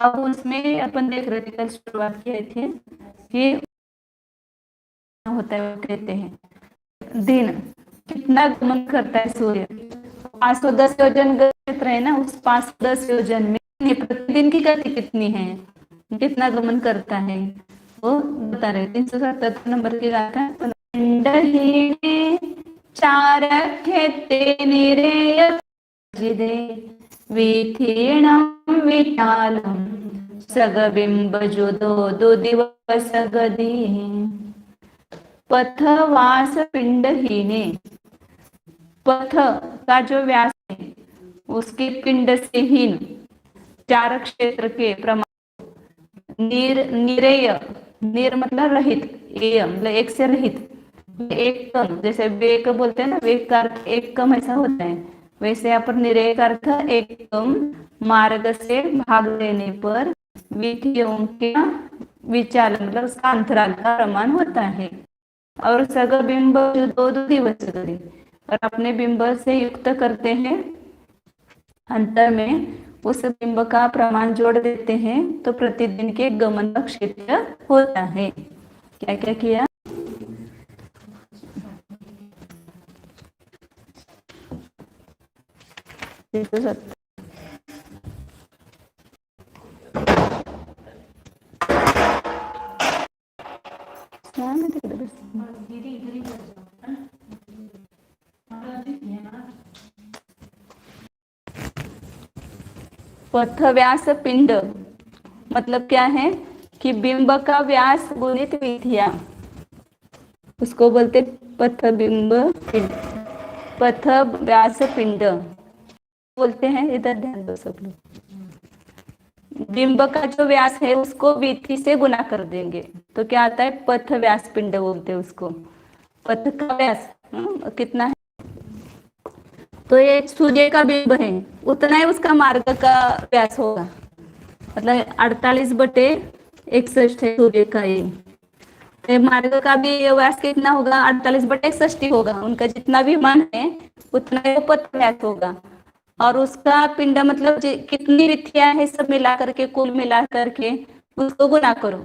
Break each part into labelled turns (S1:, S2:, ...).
S1: अब उसमें अपन देख रहे थे, कल शुरुआत किए थे कि होता है, वो कहते हैं दिन कितना गमन करता है सूर्य। 510 योजन क्षेत्र है ना, उस 510 योजन में प्रतिदिन की गति कितनी है, कितना गमन करता है, वो बता रहे। 377 नंबर की गाथा। पिंडहीने चारख्यते निरेय जिदे विथीर्णं विशालं सगबिंबजुदो दो दिवस गदी। पथवास पिंडहीने, पथ का जो व्यास है उसके पिंड से हीन चार क्षेत्र के प्रमाण, निरेय, निर मतलब रहित, एय मतलब एक से रहित, एक कम, जैसे वेग बोलते हैं ना, वेग का अर्थ एक कम ऐसा होता है, वैसे यहाँ पर निरेय का अर्थ एक कम मार्ग से भाग लेने पर विधियों के विचार मतलब उसका अंतराल का प्रमाण होता है। और सग बिंब दो दिवस करें, और अपने बिंब से युक्त करते हैं अंतर में, उस बिंब का प्रमाण जोड़ देते हैं तो प्रतिदिन के गमन का क्षेत्र होता है। क्या क्या किया? पथ व्यास पिंड मतलब क्या है कि बिंब का व्यास गुणित विधिया, उसको बोलते पथ बिंब पिंड, पथ व्यास पिंड बोलते हैं। इधर ध्यान दो सब लोग। बिंब का जो व्यास है उसको विधि से गुना कर देंगे तो क्या आता है, पथ व्यास पिंड बोलते हैं उसको। पथ का व्यास कितना है, तो ये सूर्य का बिंब है उतना ही उसका मार्ग का व्यास होगा, मतलब 48/61 है सूर्य का ये मार्ग का भी व्यास कितना होगा, 48/61 होगा। उनका जितना भी मान है उतना ही पथ व्यास होगा। और उसका पिंड मतलब कितनी रिथियां है सब मिला करके, कुल मिला करके उसको गुना करो।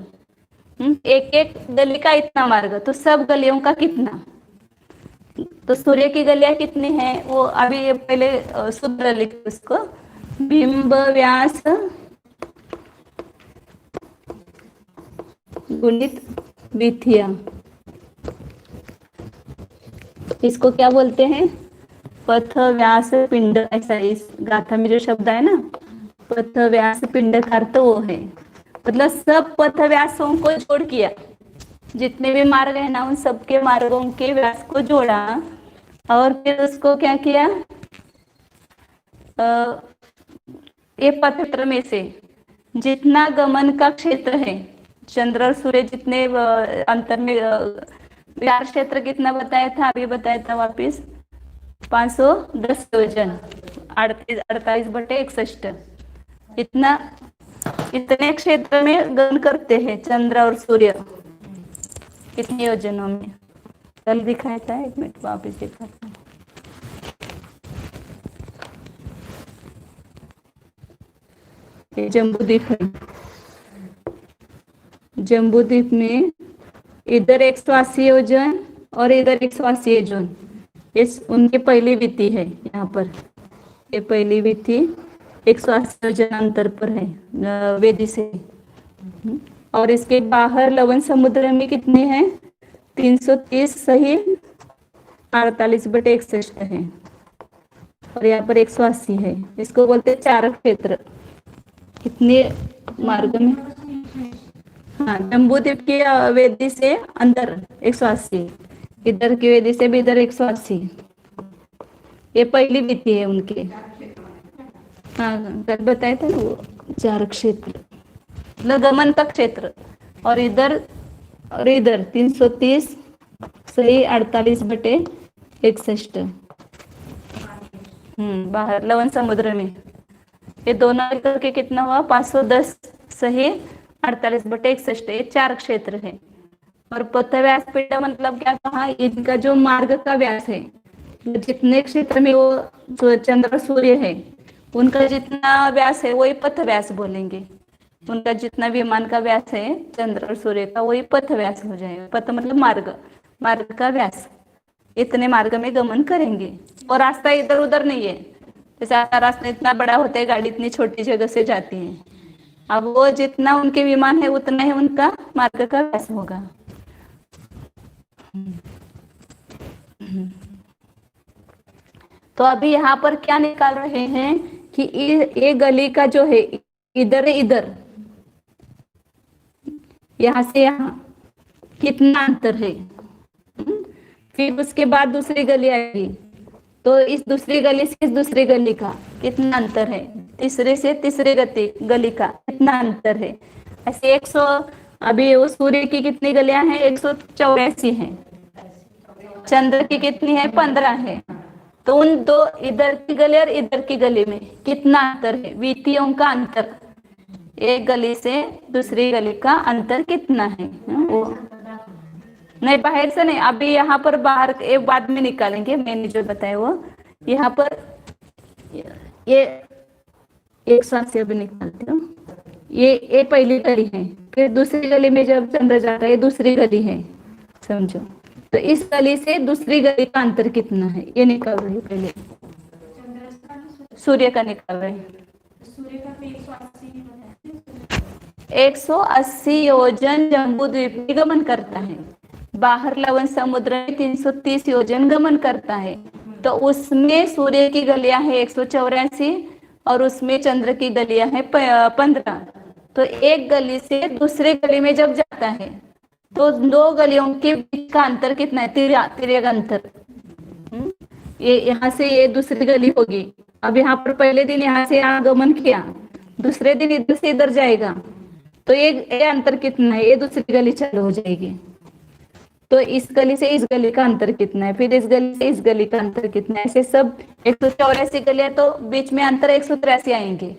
S1: एक एक गली का इतना मार्ग, तो सब गलियों का कितना, तो सूर्य की गलियां कितनी है वो अभी ये पहले सूत्र लिख उसको। बिंब व्यास गुणित विथिया, इसको क्या बोलते हैं, पथ व्यास पिंड। ऐसा इस गाथा में जो शब्द है ना, पथ व्यास पिंड का अर्थ वो है, मतलब सब पथ व्यासों को जोड़ किया, जितने भी मार्ग है ना उन सबके मार्गों के व्यास को जोड़ा, और फिर उसको क्या किया, ये पथ में से जितना गमन का क्षेत्र है, चंद्र और सूर्य जितने अंतर में व्यास क्षेत्र कितना बताया था, अभी बताया था वापिस 510 योजन, 48/61 इतना, इतने क्षेत्र में गमन करते हैं चंद्र और सूर्य। कितने योजनों में कल दिखाया था, एक मिनट वापिस दिखाता हूँ। जम्बूद्वीप है, जम्बूद्वीप में इधर 180 योजन और इधर 180 योजन, इस उनकी पहली विधि है यहाँ पर, ये पहली विधि 180 योजन अंतर पर है वेदी से। और इसके बाहर लवन समुद्र में कितने हैं, 330 सही 48/61 है, और यहाँ पर 180 है। इसको बोलते हैं चार क्षेत्र। कितने मार्ग में, हाँ जम्बूद्वीप की वेदी से अंदर 180, इधर की वेदी से भी इधर 180, ये पहली विधि है उनके। हाँ कल बताया था ना वो चार क्षेत्र, मतलब गमन का क्षेत्र। और इधर 330 सही 48/61, बाहर लवन समुद्र में, ये दोनों मिलकर के कितना हुआ, 510 सही 48/61, ये चार क्षेत्र है। और पथ व्यास पिंड मतलब क्या कहा, इनका जो मार्ग का व्यास है, जितने क्षेत्र में वो चंद्र सूर्य है उनका जितना व्यास है वही पथ व्यास बोलेंगे। उनका जितना विमान का व्यास है चंद्र और सूर्य का, वही पथ व्यास हो जाएगा। पथ मतलब मार्ग, मार्ग का व्यास, इतने मार्ग में गमन करेंगे। और रास्ता इधर उधर नहीं है, जैसे रास्ता इतना बड़ा होता है, गाड़ी इतनी छोटी जगह से जाती है। अब वो जितना उनके विमान है उतना ही उनका मार्ग का व्यास होगा। तो अभी यहाँ पर क्या निकाल रहे हैं कि ये गली का जो है इधर इधर, यहाँ से यहाँ कितना अंतर है। फिर उसके बाद दूसरी गली आएगी, तो इस दूसरी गली से इस दूसरी गली का कितना अंतर है, तीसरे से तीसरे गली का कितना अंतर है। ऐसे 100, अभी वो सूर्य की कितनी गलियां हैं, 184 हैं। चंद्र की कितनी है, 15 है। तो उन दो, इधर की गली और इधर की गली में कितना अंतर है, वीतियों का अंतर, एक गली से दूसरी गली का अंतर कितना है। वो नहीं, बाहर से नहीं, अभी यहाँ पर बाहर एक बाद में निकालेंगे, मैंने जो बताया वो यहाँ पर ये एक साथ से अभी निकालते हो। ये पहली गली है, फिर दूसरी गली में जब चंद्र जाता है, ये दूसरी गली है, समझो। तो इस गली से दूसरी गली का अंतर कितना है, ये निकाल रही है। पहले सूर्य का निकाल रहे हैं। 180 योजन जम्बू द्वीप में गमन करता है, बाहर लवण समुद्र में 330 योजन गमन करता है। तो उसमें सूर्य की गलियां है 184 और उसमें चंद्र की गलियां है 15। तो एक गली से दूसरे गली में जब जाता है तो दो गलियों के बीच का अंतर कितना है, तिर्यक अंतर। ये यहाँ से ये दूसरी गली होगी। अब यहाँ पर पहले दिन यहाँ से यहाँ गमन किया, दूसरे दिन इधर से इधर जाएगा, तो ये अंतर कितना है, ये दूसरी गली चालू हो जाएगी। तो इस गली से इस गली का अंतर कितना है, फिर इस गली से इस गली का अंतर कितना है, ऐसे सब 184 गलियां, तो बीच में अंतर 183 आएंगे।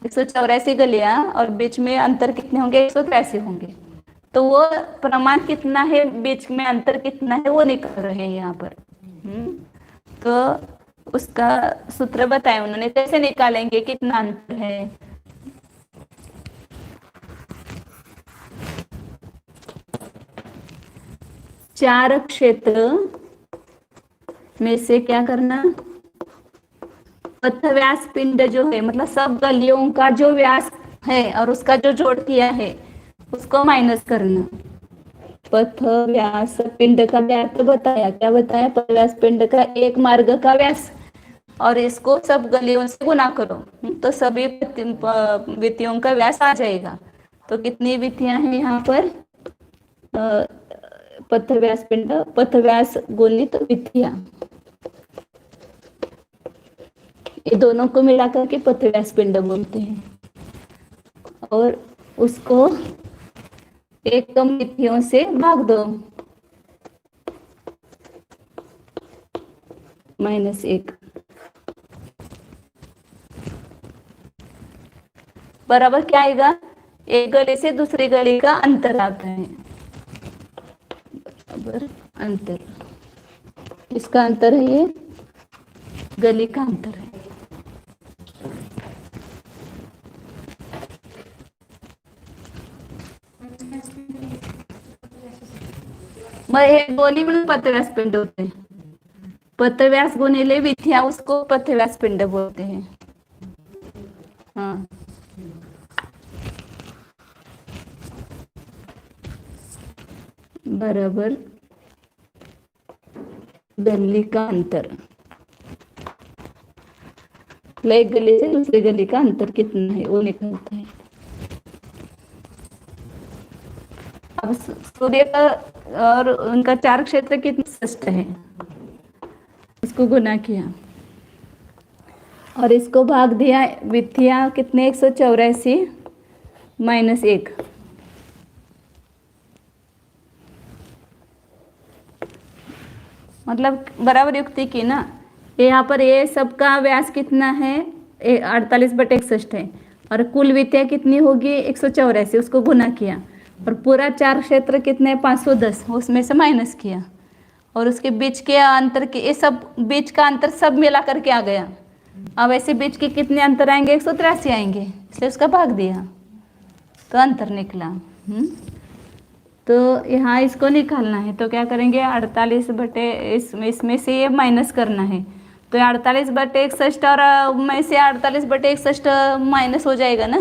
S1: 184 गलियां और बीच में अंतर कितने होंगे, 183 होंगे। तो वो प्रमाण कितना है, बीच में अंतर कितना है, वो निकाल रहे हैं यहाँ पर। तो उसका सूत्र बताया उन्होंने, कैसे निकालेंगे कितना अंतर है। चार क्षेत्र में से क्या करना, पथ व्यास पिंड जो है, मतलब सब गलियों का जो व्यास है और उसका जो जोड़ किया है उसको माइनस करना। पथ व्यास पिंड का व्यास तो बताया, क्या बताया, पथ व्यास पिंड का एक मार्ग का व्यास, और इसको सब गलियों से गुना करो तो सभी वितियों का व्यास आ जाएगा। तो कितनी वितियां हैं यहाँ पर, पथ व्यास पिंड, पथ व्यास गुणित विथिया, ये दोनों को मिलाकर के पथ व्यास पिंड बोलते हैं। और उसको एक कम विथियों से भाग दो, -1 बराबर क्या आएगा, एक गली से दूसरी गली का अंतर आता है, बराबर अंतर, इसका अंतर है, ये गली का अंतर है। मग हे दोन्ही मिळून पथव्यास पिंड होते हैं। पथव्यास गुणिले विथिया, उसको पथव्यास पिंड बोलते हैं। हाँ, बराबर गली का अंतर, एक गली से दूसरी गली का अंतर कितना है वो निकलता है। अब सूर्य का और उनका चार क्षेत्र कितने, 66 है, इसको गुना किया और इसको भाग दिया, विथिया कितने, 184 -1, मतलब बराबर युक्ति की ना। यहाँ पर ये सबका व्यास कितना है, 48/61 है, और कुल विथिया कितनी होगी, 184, उसको गुना किया, और पूरा चार क्षेत्र कितने, 510, उसमें से माइनस किया, और उसके बीच के अंतर के, ये सब बीच का अंतर सब मिला करके आ गया। अब ऐसे बीच के कितने अंतर आएंगे, 183 आएंगे, इसलिए उसका भाग दिया तो अंतर निकला। तो यहाँ इसको निकालना है तो क्या करेंगे, 48 बटे इसमें से ये माइनस करना है, तो 48 बटे 61 और में से 48 बटे 61 माइनस हो जाएगा ना,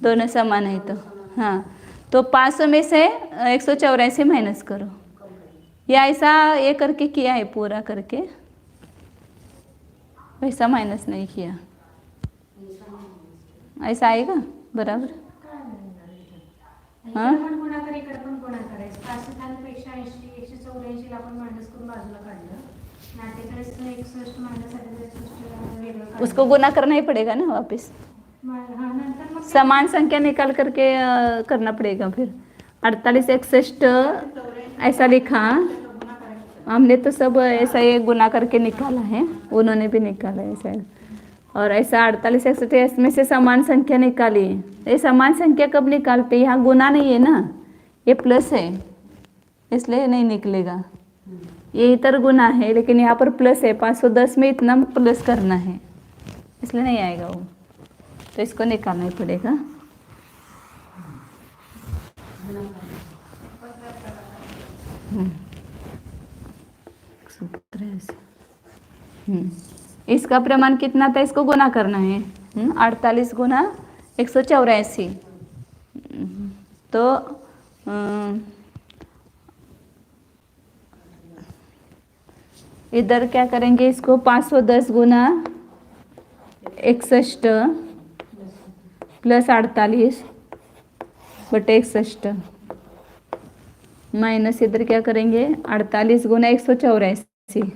S1: दोनों समान है तो। हाँ, तो 500 में से 184 माइनस करो, या ऐसा ये करके किया है पूरा करके, वैसा माइनस नहीं किया, ऐसा आएगा बराबर। हाँ, उसको गुना करना ही पड़ेगा ना वापस, समान संख्या निकाल करके करना पड़ेगा फिर। 48 61 ऐसा लिखा, हमने तो सब ऐसा ये गुना करके निकाला है, उन्होंने भी निकाला है ऐसा, और ऐसा 48 61 इसमें से समान संख्या निकाली है। ये समान संख्या कब निकालते, यहाँ गुना नहीं है ना, ये प्लस है इसलिए नहीं निकलेगा, ये इधर गुना है लेकिन यहाँ पर प्लस है, 510 में इतना प्लस करना है इसलिए नहीं आएगा वो, तो इसको निकालना ही पड़ेगा। इसका प्रमाण कितना था, इसको गुना करना है, 48 गुना 184, तो इधर क्या करेंगे, इसको 510 गुना 61 प्लस 48 बटे 61 माइनस इधर क्या करेंगे, 48 गुना 184,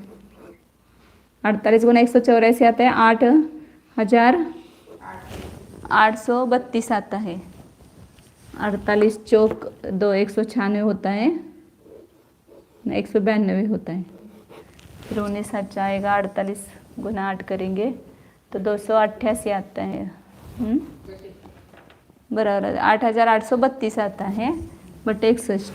S1: 48 गुना 184 आता है 8,832 आता है, 48 चौक 2 196 होता है, 192 होता है, फिर 19 अच्छा आएगा, 48 गुना 8 करेंगे तो 288 आता है, बराबर 8,832 आता है बटे 61।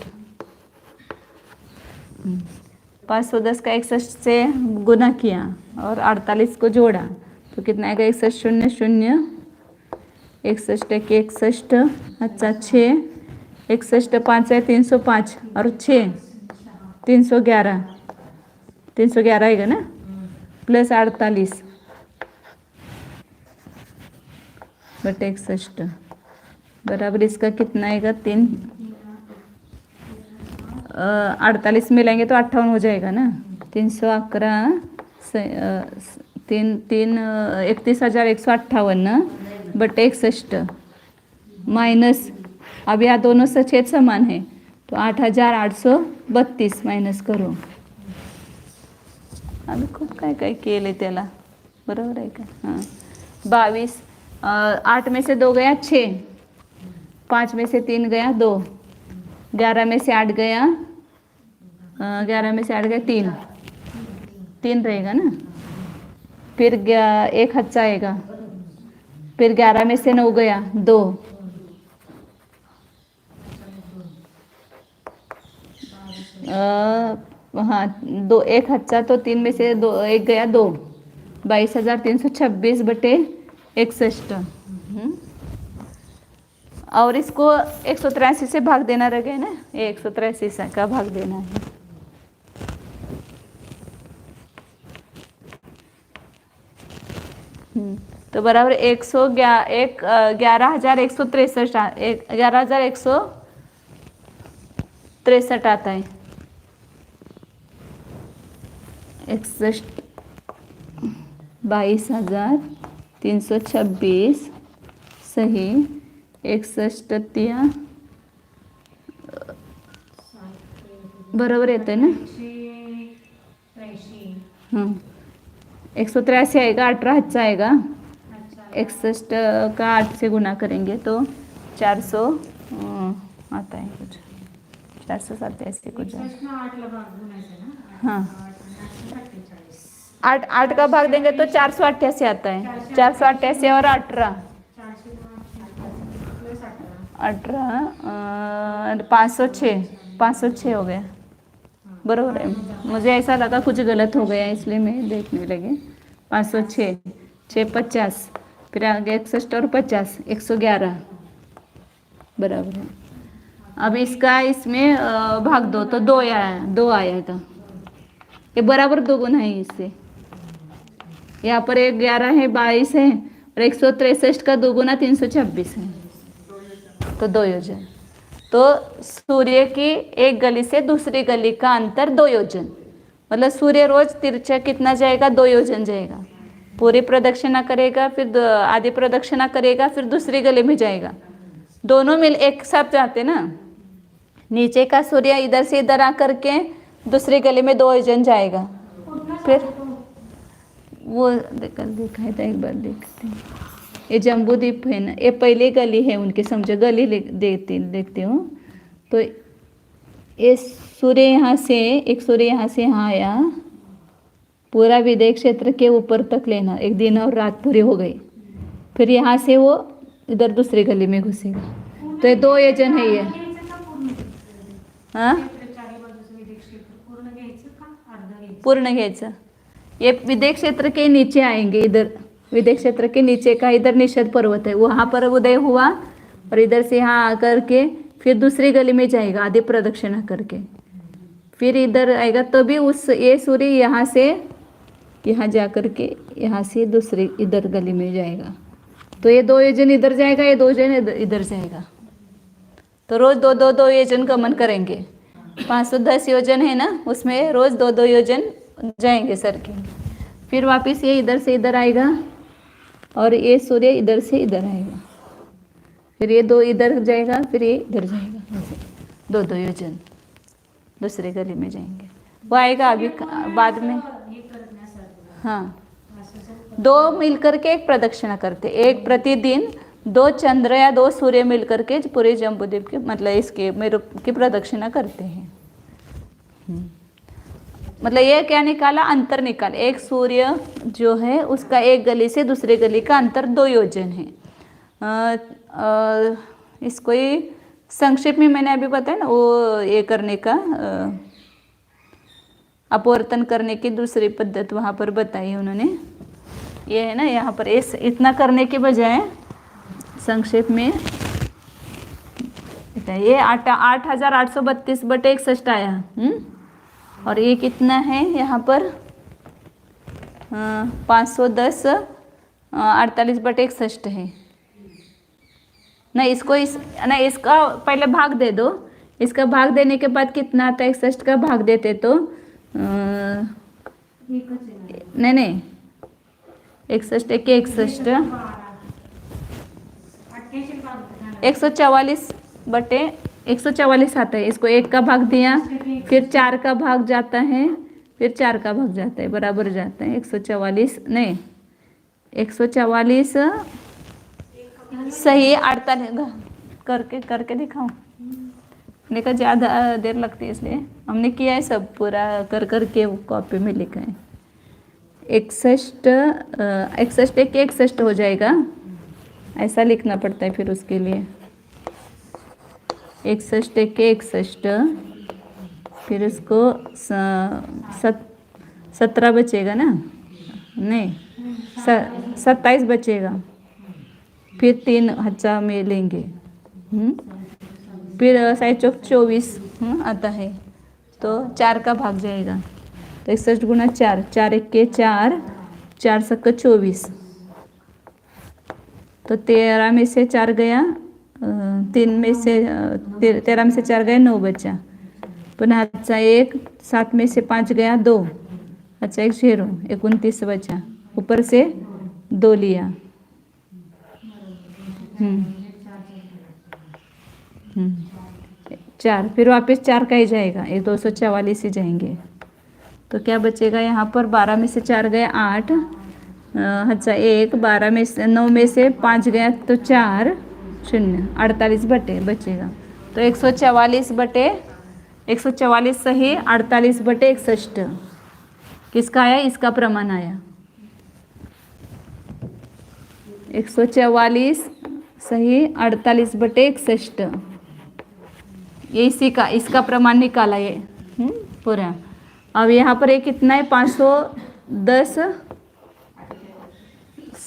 S1: 510 का 61 से गुना किया और 48 को जोड़ा तो कितना आएगा, 61 0 0 61 1 61, अच्छा 6 61 5 है 305 और 6 311 आएगा ना, प्लस 48 बटे 61 बराबर इसका कितना आएगा, 48 मिलाएंगे तो 58 हो जाएगा ना, 311 31,158 बटे 61 माइनस, अब यहाँ दोनों सचेत समान है तो 8,832 माइनस करो, आम्ही खूप काय काय केले त्याला, बरोबर आहे का। हां, 22, 8 में से 2 गया 6, 5 में से 3 गया 2, 11 में से 8 गया 3 रहेगा ना, फिर 1 अच्छा आएगा, फिर 11 में से 9 गया 2, हाँ 2 1 अच्छा तो 3 में से 2 1 गया 2, 22,326 बटे 61, और इसको 183 से भाग देना रह गया ना, ये 183 का भाग देना है। तो बराबर 11,163 आता है, 22,326 सही 61 बरोबर येते ना, 183 आएगा, 18 अच्छा आएगा, 61 का 8 से गुना करेंगे तो 400 आता है कुछ, 487 कुछ। हाँ 8 का भाग देंगे तो 488 आता है, 488 और 18 506 हो गया, बरोबर है। मुझे ऐसा लगा कुछ गलत हो गया इसलिए मैं देखने लगे, 506 6 50, फिर आगे 61 और 50, 111 बराबर है। अब इसका इसमें भाग दो तो 2 आया, 2 आएगा। ये बराबर 2 गुना है इससे। यहाँ पर 11 है, 22 है, और 163 का 2 गुना 326 है, तो 2 योजन। तो सूर्य की एक गली से दूसरी गली का अंतर 2 योजन, मतलब सूर्य रोज तिरछा कितना जाएगा, 2 योजन जाएगा। पूरी प्रदक्षिणा करेगा, फिर आधी प्रदक्षिणा करेगा, फिर दूसरी गली में जाएगा। दोनों मिल एक साथ जाते ना। नीचे का सूर्य इधर से इधर आकर के दूसरी गली में 2 योजन जाएगा। फिर वो कल दिखाई था, एक बार देखते हैं। ये जम्बूद्वीप है ना, ये पहली गली है उनकी, समझो गली देखते हो। तो ये सूर्य यहाँ से, एक सूर्य यहाँ से यहाँ आया, पूरा विदय क्षेत्र के ऊपर तक लेना, एक दिन और रात पूरी हो गई। फिर यहाँ से वो इधर दूसरी गली में घुसेगा, तो ये 2 योजन है ये। हाँ, पूर्ण घ्यायचं। ये विदय क्षेत्र के नीचे आएंगे, इधर विदय क्षेत्र के नीचे का इधर निषद पर्वत है, वहाँ पर उदय हुआ, और इधर से यहाँ आकर के फिर दूसरी गली में जाएगा आधी प्रदक्षिणा करके, फिर इधर आएगा। तभी उस ये सूर्य यहाँ से यहाँ जा कर के यहाँ से दूसरी इधर गली में जाएगा, तो ये 2 योजन इधर जाएगा, ये 2 योजन इधर जाएगा। तो रोज 2 योजन गमन करेंगे। 510 योजन है ना, उसमें रोज 2 योजन जाएंगे सर के। फिर वापस ये इधर से इधर आएगा, और ये सूर्य इधर से इधर आएगा, फिर ये 2 इधर जाएगा, फिर ये इधर जाएगा, ऐसे 2 योजन दूसरे गली में जाएंगे। वो आएगा अभी बाद में। हाँ, 2 मिलकर के एक प्रदक्षिणा करते, एक प्रतिदिन 2 चंद्र या 2 सूर्य मिलकर के पूरे जम्बूद्वीप के, मतलब इसके मेरु की प्रदक्षिणा करते हैं। मतलब ये क्या निकाला, अंतर निकाल। एक सूर्य जो है उसका एक गली से दूसरी गली का अंतर 2 योजन है। इसको ही संक्षेप में मैंने अभी बताया ना, वो ये करने का अपवर्तन करने की दूसरी पद्धत वहाँ पर बताई उन्होंने। ये है ना, यहाँ पर इतना करने के बजाय संक्षेप में ये 8,832/61 आया। और ये कितना है यहाँ पर 510 48/61 है। नहीं, नहीं, इसका पहले भाग दे दो। इसका भाग देने के बाद कितना आता है, 61 का भाग देते तो नहीं 61 के 61 144/144 आता है। इसको 1 का भाग दिया, फिर 4 का भाग जाता है, फिर 4 का भाग जाता है, बराबर जाता है 144। नहीं, 144 सही 48 करके दिखाऊं। हमने कहा ज़्यादा देर लगती है, इसलिए हमने किया है सब पूरा करके कॉपी में लिखा है। 61 के 61 हो जाएगा, ऐसा लिखना पड़ता है। फिर उसके लिए 61 के 61, फिर उसको 17 बचेगा ना, नहीं 27 बचेगा, फिर 3 हज़ा में लेंगे, फिर 24 आता है, तो 4 का भाग जाएगा, तो 61 गुना 4, 4 1 के 4, 4 7 24, तो 13 में से 4 गया, 3 में से 13 में से 4 गया, 9 बचा, पुनः अच्छा 1, 7 में से 5 गया, 2, अच्छा 1 0, 29 बचा, ऊपर से 2 लिया। 4, फिर वापस 4 का ही जाएगा, ये 244 ही जाएंगे, तो क्या बचेगा यहाँ पर, 12 में से 4 गया 8, अच्छा 1, 12 में से 9 में से 5 गया तो 4, 0, 48 बचेगा, तो 144 सही 48/61 किसका आया, इसका प्रमाण आया। 144 सही 48/61, ये इसी का इसका प्रमाण निकाला ये पूरा। अब यहाँ पर ये कितना है, 510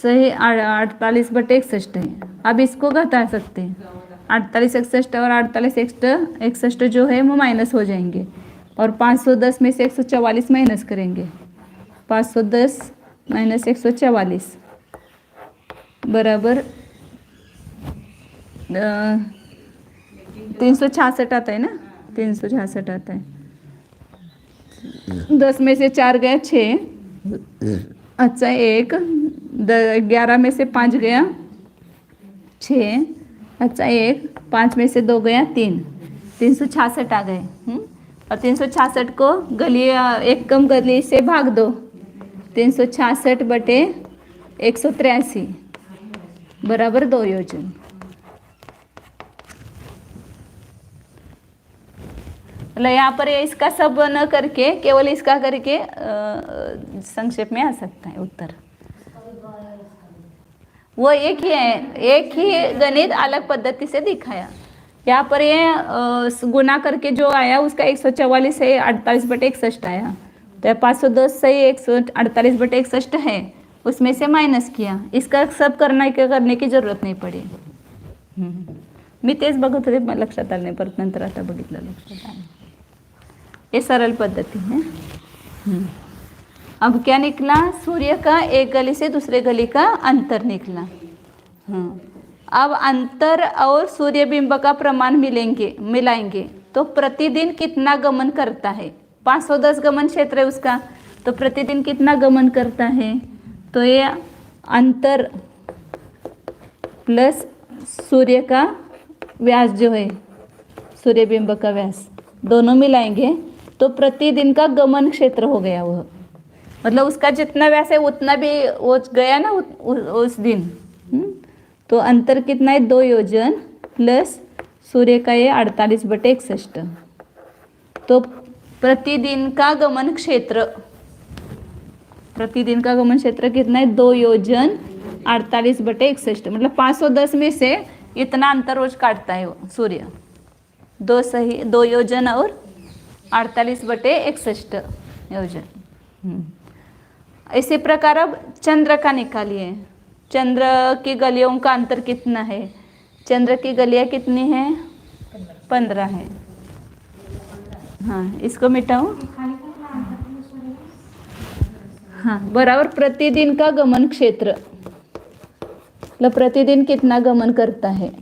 S1: सही 48/61 है। अब इसको घटा सकते हैं, 48 61 और 48 61 जो है वो माइनस हो जाएंगे, और 510 में से 144 माइनस करेंगे। 510 माइनस 144 बराबर 366 आता है ना, 366 आता है। 10 में से 4 गया 6, अच्छा 1, 11 में से 5 गया 6, अच्छा 1, 5 में से 2 गया 3, 366 आ गए। और 366 को गली एक कम गली से भाग दो, 366/183 बराबर 2 योजन। मतलब यहाँ पर इसका सब न करके केवल इसका करके संक्षेप में आ सकता है उत्तर। वो एक ही है, एक ही गणित अलग पद्धति से दिखाया। यहाँ पर ये गुना करके जो आया उसका 144 है, 48/61 आया, तो 510 सही 148/61 है, उसमें से माइनस किया। इसका सब करने की जरूरत नाही पडी। मी तेच बघत होते, मला लक्षात आलं नाही, परत नंतर आता बघितलं लक्षात आलं। ये सरल पद्धति है। अब क्या निकला, सूर्य का एक गली से दूसरे गली का अंतर निकला। अब अंतर और सूर्य बिंब का प्रमाण मिलाएंगे तो प्रतिदिन कितना गमन करता है। 510 गमन क्षेत्र है उसका, तो प्रतिदिन कितना गमन करता है, तो ये अंतर प्लस सूर्य का व्यास जो है, सूर्य बिंब का व्यास, दोनों मिलाएंगे तो प्रतिदिन का गमन क्षेत्र हो गया वह। मतलब उसका जितना व्यास है उतना भी वो गया ना उस दिन। तो अंतर कितना है, 2 योजन प्लस सूर्य का ये 48/61। तो प्रतिदिन का गमन क्षेत्र, प्रतिदिन का गमन क्षेत्र कितना है, 2 योजन 48/61। मतलब 510 में से इतना अंतर रोज काटता है वो सूर्य, 2 योजन और 48/61 योजन। इसी प्रकार अब चंद्र का निकालिए। चंद्र की गलियों का अंतर कितना है, चंद्र की गलियां कितनी हैं, 15 है। हाँ, इसको मिटाऊं। हाँ, बराबर प्रतिदिन का गमन क्षेत्र, मतलब प्रतिदिन कितना गमन करता है।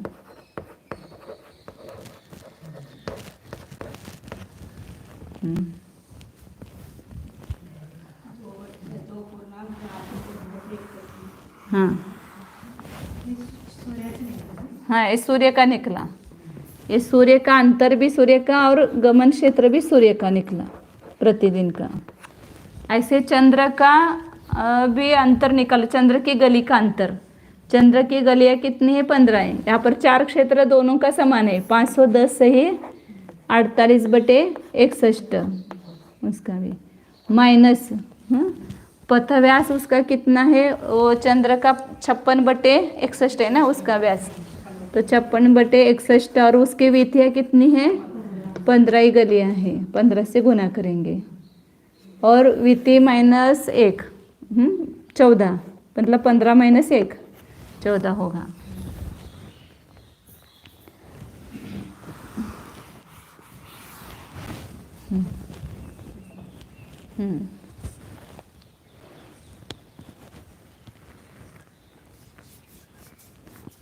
S1: हाँ हाँ, ये सूर्य का निकला, ये सूर्य का अंतर भी सूर्य का और गमन क्षेत्र भी सूर्य का निकला प्रतिदिन का। ऐसे चंद्र का भी अंतर निकल, चंद्र की गली का अंतर, चंद्र की गलियां कितनी है, 15 है। यहाँ पर 4 क्षेत्र दोनों का समान है, 510 सही 48/61 उसका भी माइनस पथ व्यास उसका कितना है, वो चंद्र का 56/61 है ना उसका व्यास, तो 56/61 और उसकी विधियाँ कितनी है, 15 ही गलियाँ हैं, 15 से गुना करेंगे और विधि -1 14, मतलब 15 - 1 14 होगा।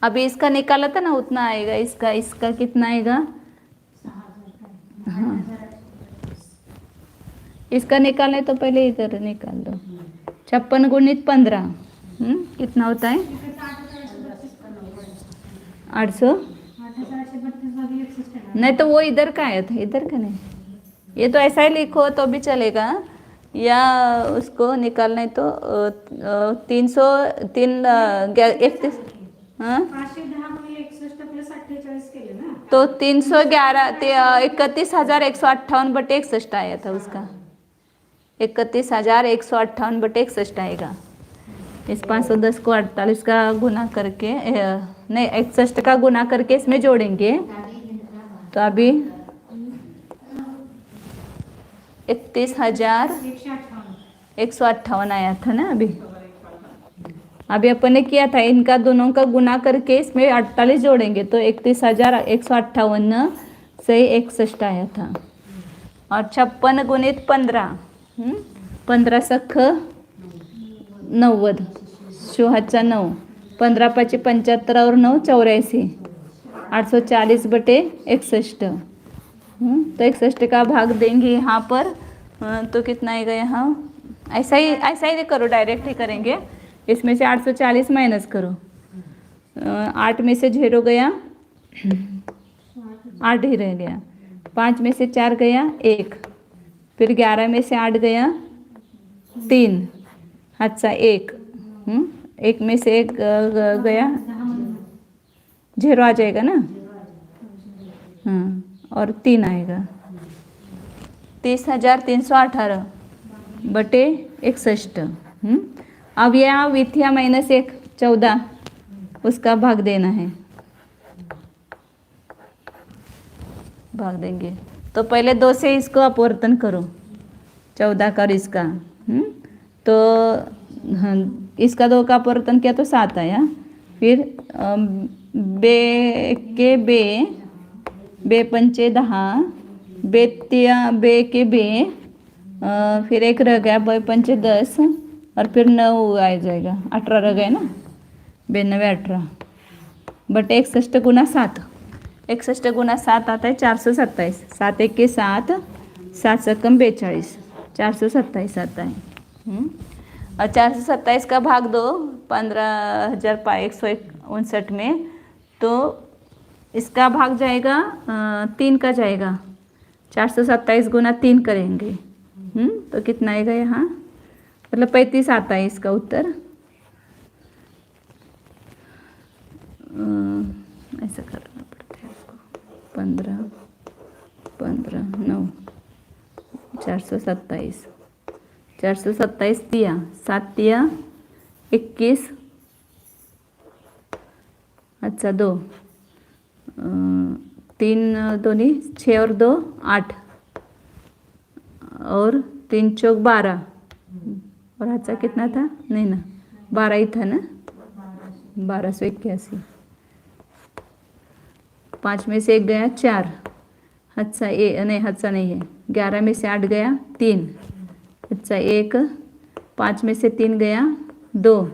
S1: अभी इसका निकाला था ना उतना आएगा, इसका कितना आएगा, हाँ इसका निकालने तो पहले इधर निकाल दो। 56 × 15 कितना होता है, 800 नहीं तो वो इधर का आया था, इधर का नहीं, ये तो ऐसा ही लिखो तो भी चलेगा, या उसको निकालना है तो 303 31 हाँ तो 311 31,158/61 आया था उसका, 31,158/61 आएगा। इस 510 को 48 का गुना करके नहीं 61 का गुना करके इसमें जोड़ेंगे तो अभी 31,158 आया था ना अभी, अभी अपन ने किया था, इनका दोनों का गुना करके इसमें 48 जोड़ेंगे तो 31,158 सही 61 आया था। और 56 गुणित 15, 15 सख 90, 9, 15 5 75 और 9 84, 840/61। तो 61 का भाग देंगे यहाँ पर, तो कितना आएगा यहाँ, ऐसा ही करो, डायरेक्ट ही करेंगे। इसमें से 840 माइनस करो, 8 में से 0 गया, 8 ही रह गया, 5 में से 4 गया 1, फिर 11 में से 8 गया 3, अच्छा 1, 1 में से 1 गया, 0 आ जाएगा ना, हाँ, और 3 आएगा, 30,318/61। अब यह विथिया -1 14 उसका भाग देना है, भाग देंगे। तो पहले 2 से इसको अपवर्तन करो, 14 का और इसका, तो हाँ, इसका 2 का अपवर्तन किया तो 7 आया। फिर बे के बे पंचे 10, बे के बे, फिर 1 रह गया, बे पंचे 10 और फिर 9 आ जाएगा, 18 रह गए ना, 92 18 बटे 61 गुना 7, 61 गुना 7 आता है 427, 7 1 के 7, 7 सकम 42, 427 आता है। और 427 का भाग दो 15,159 में, तो इसका भाग जाएगा 3 का जाएगा, 427 गुना 3 करेंगे, तो कितना आएगा यहाँ, मतलब 35 आता है इसका उत्तर। ऐसा करना पड़ता है इसको, 15 9 427, 427 दिया, 7 दिया 21, अच्छा 2, 3 दूनी 6 और 2 8, और 3 चौक 12, और अच्छा कितना था, नहीं ना 12 ही था ना, 1281, 5 में से 1 गया 4, अच्छा नहीं अच्छा नहीं है, 11 में से 8 गया 3, अच्छा 1, 5 में से 3 गया 2,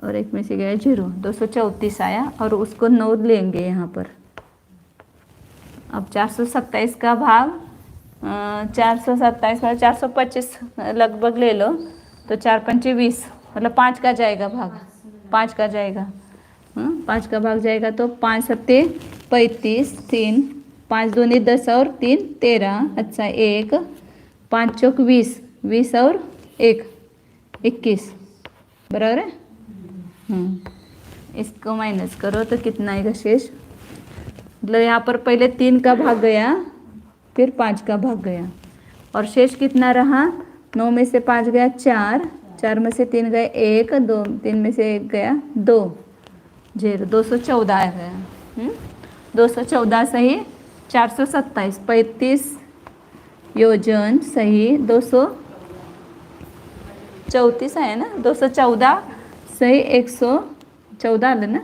S1: और 1 में से गया 0, 234 आया, और उसको 9 लेंगे यहाँ पर। अब 427 का भाग 427 मतलब 425 लगभग ले लो, तो 4 पंचे 20, मतलब 5 का जाएगा भाग, 5 का जाएगा, 5 का भाग जाएगा, तो 5 सत्ते 35, 3, 5 दूनी 10 और 3 13, अच्छा 1, 5 चौक 20, 20 और 1 21, बराबर है। इसको माइनस करो तो कितना आएगा शेष, मतलब यहाँ पर पहले 3 का भाग गया, फिर 5 का भाग गया, और शेष कितना रहा, 9 में से 5 गया 4, 4 में से 3 गए 1, 2 3 में से 1 गया 2, 0, 214 आ गया। 214 सही 427, 35 योजन सही 234 आहे ना, 214 सही 114 आलं ना,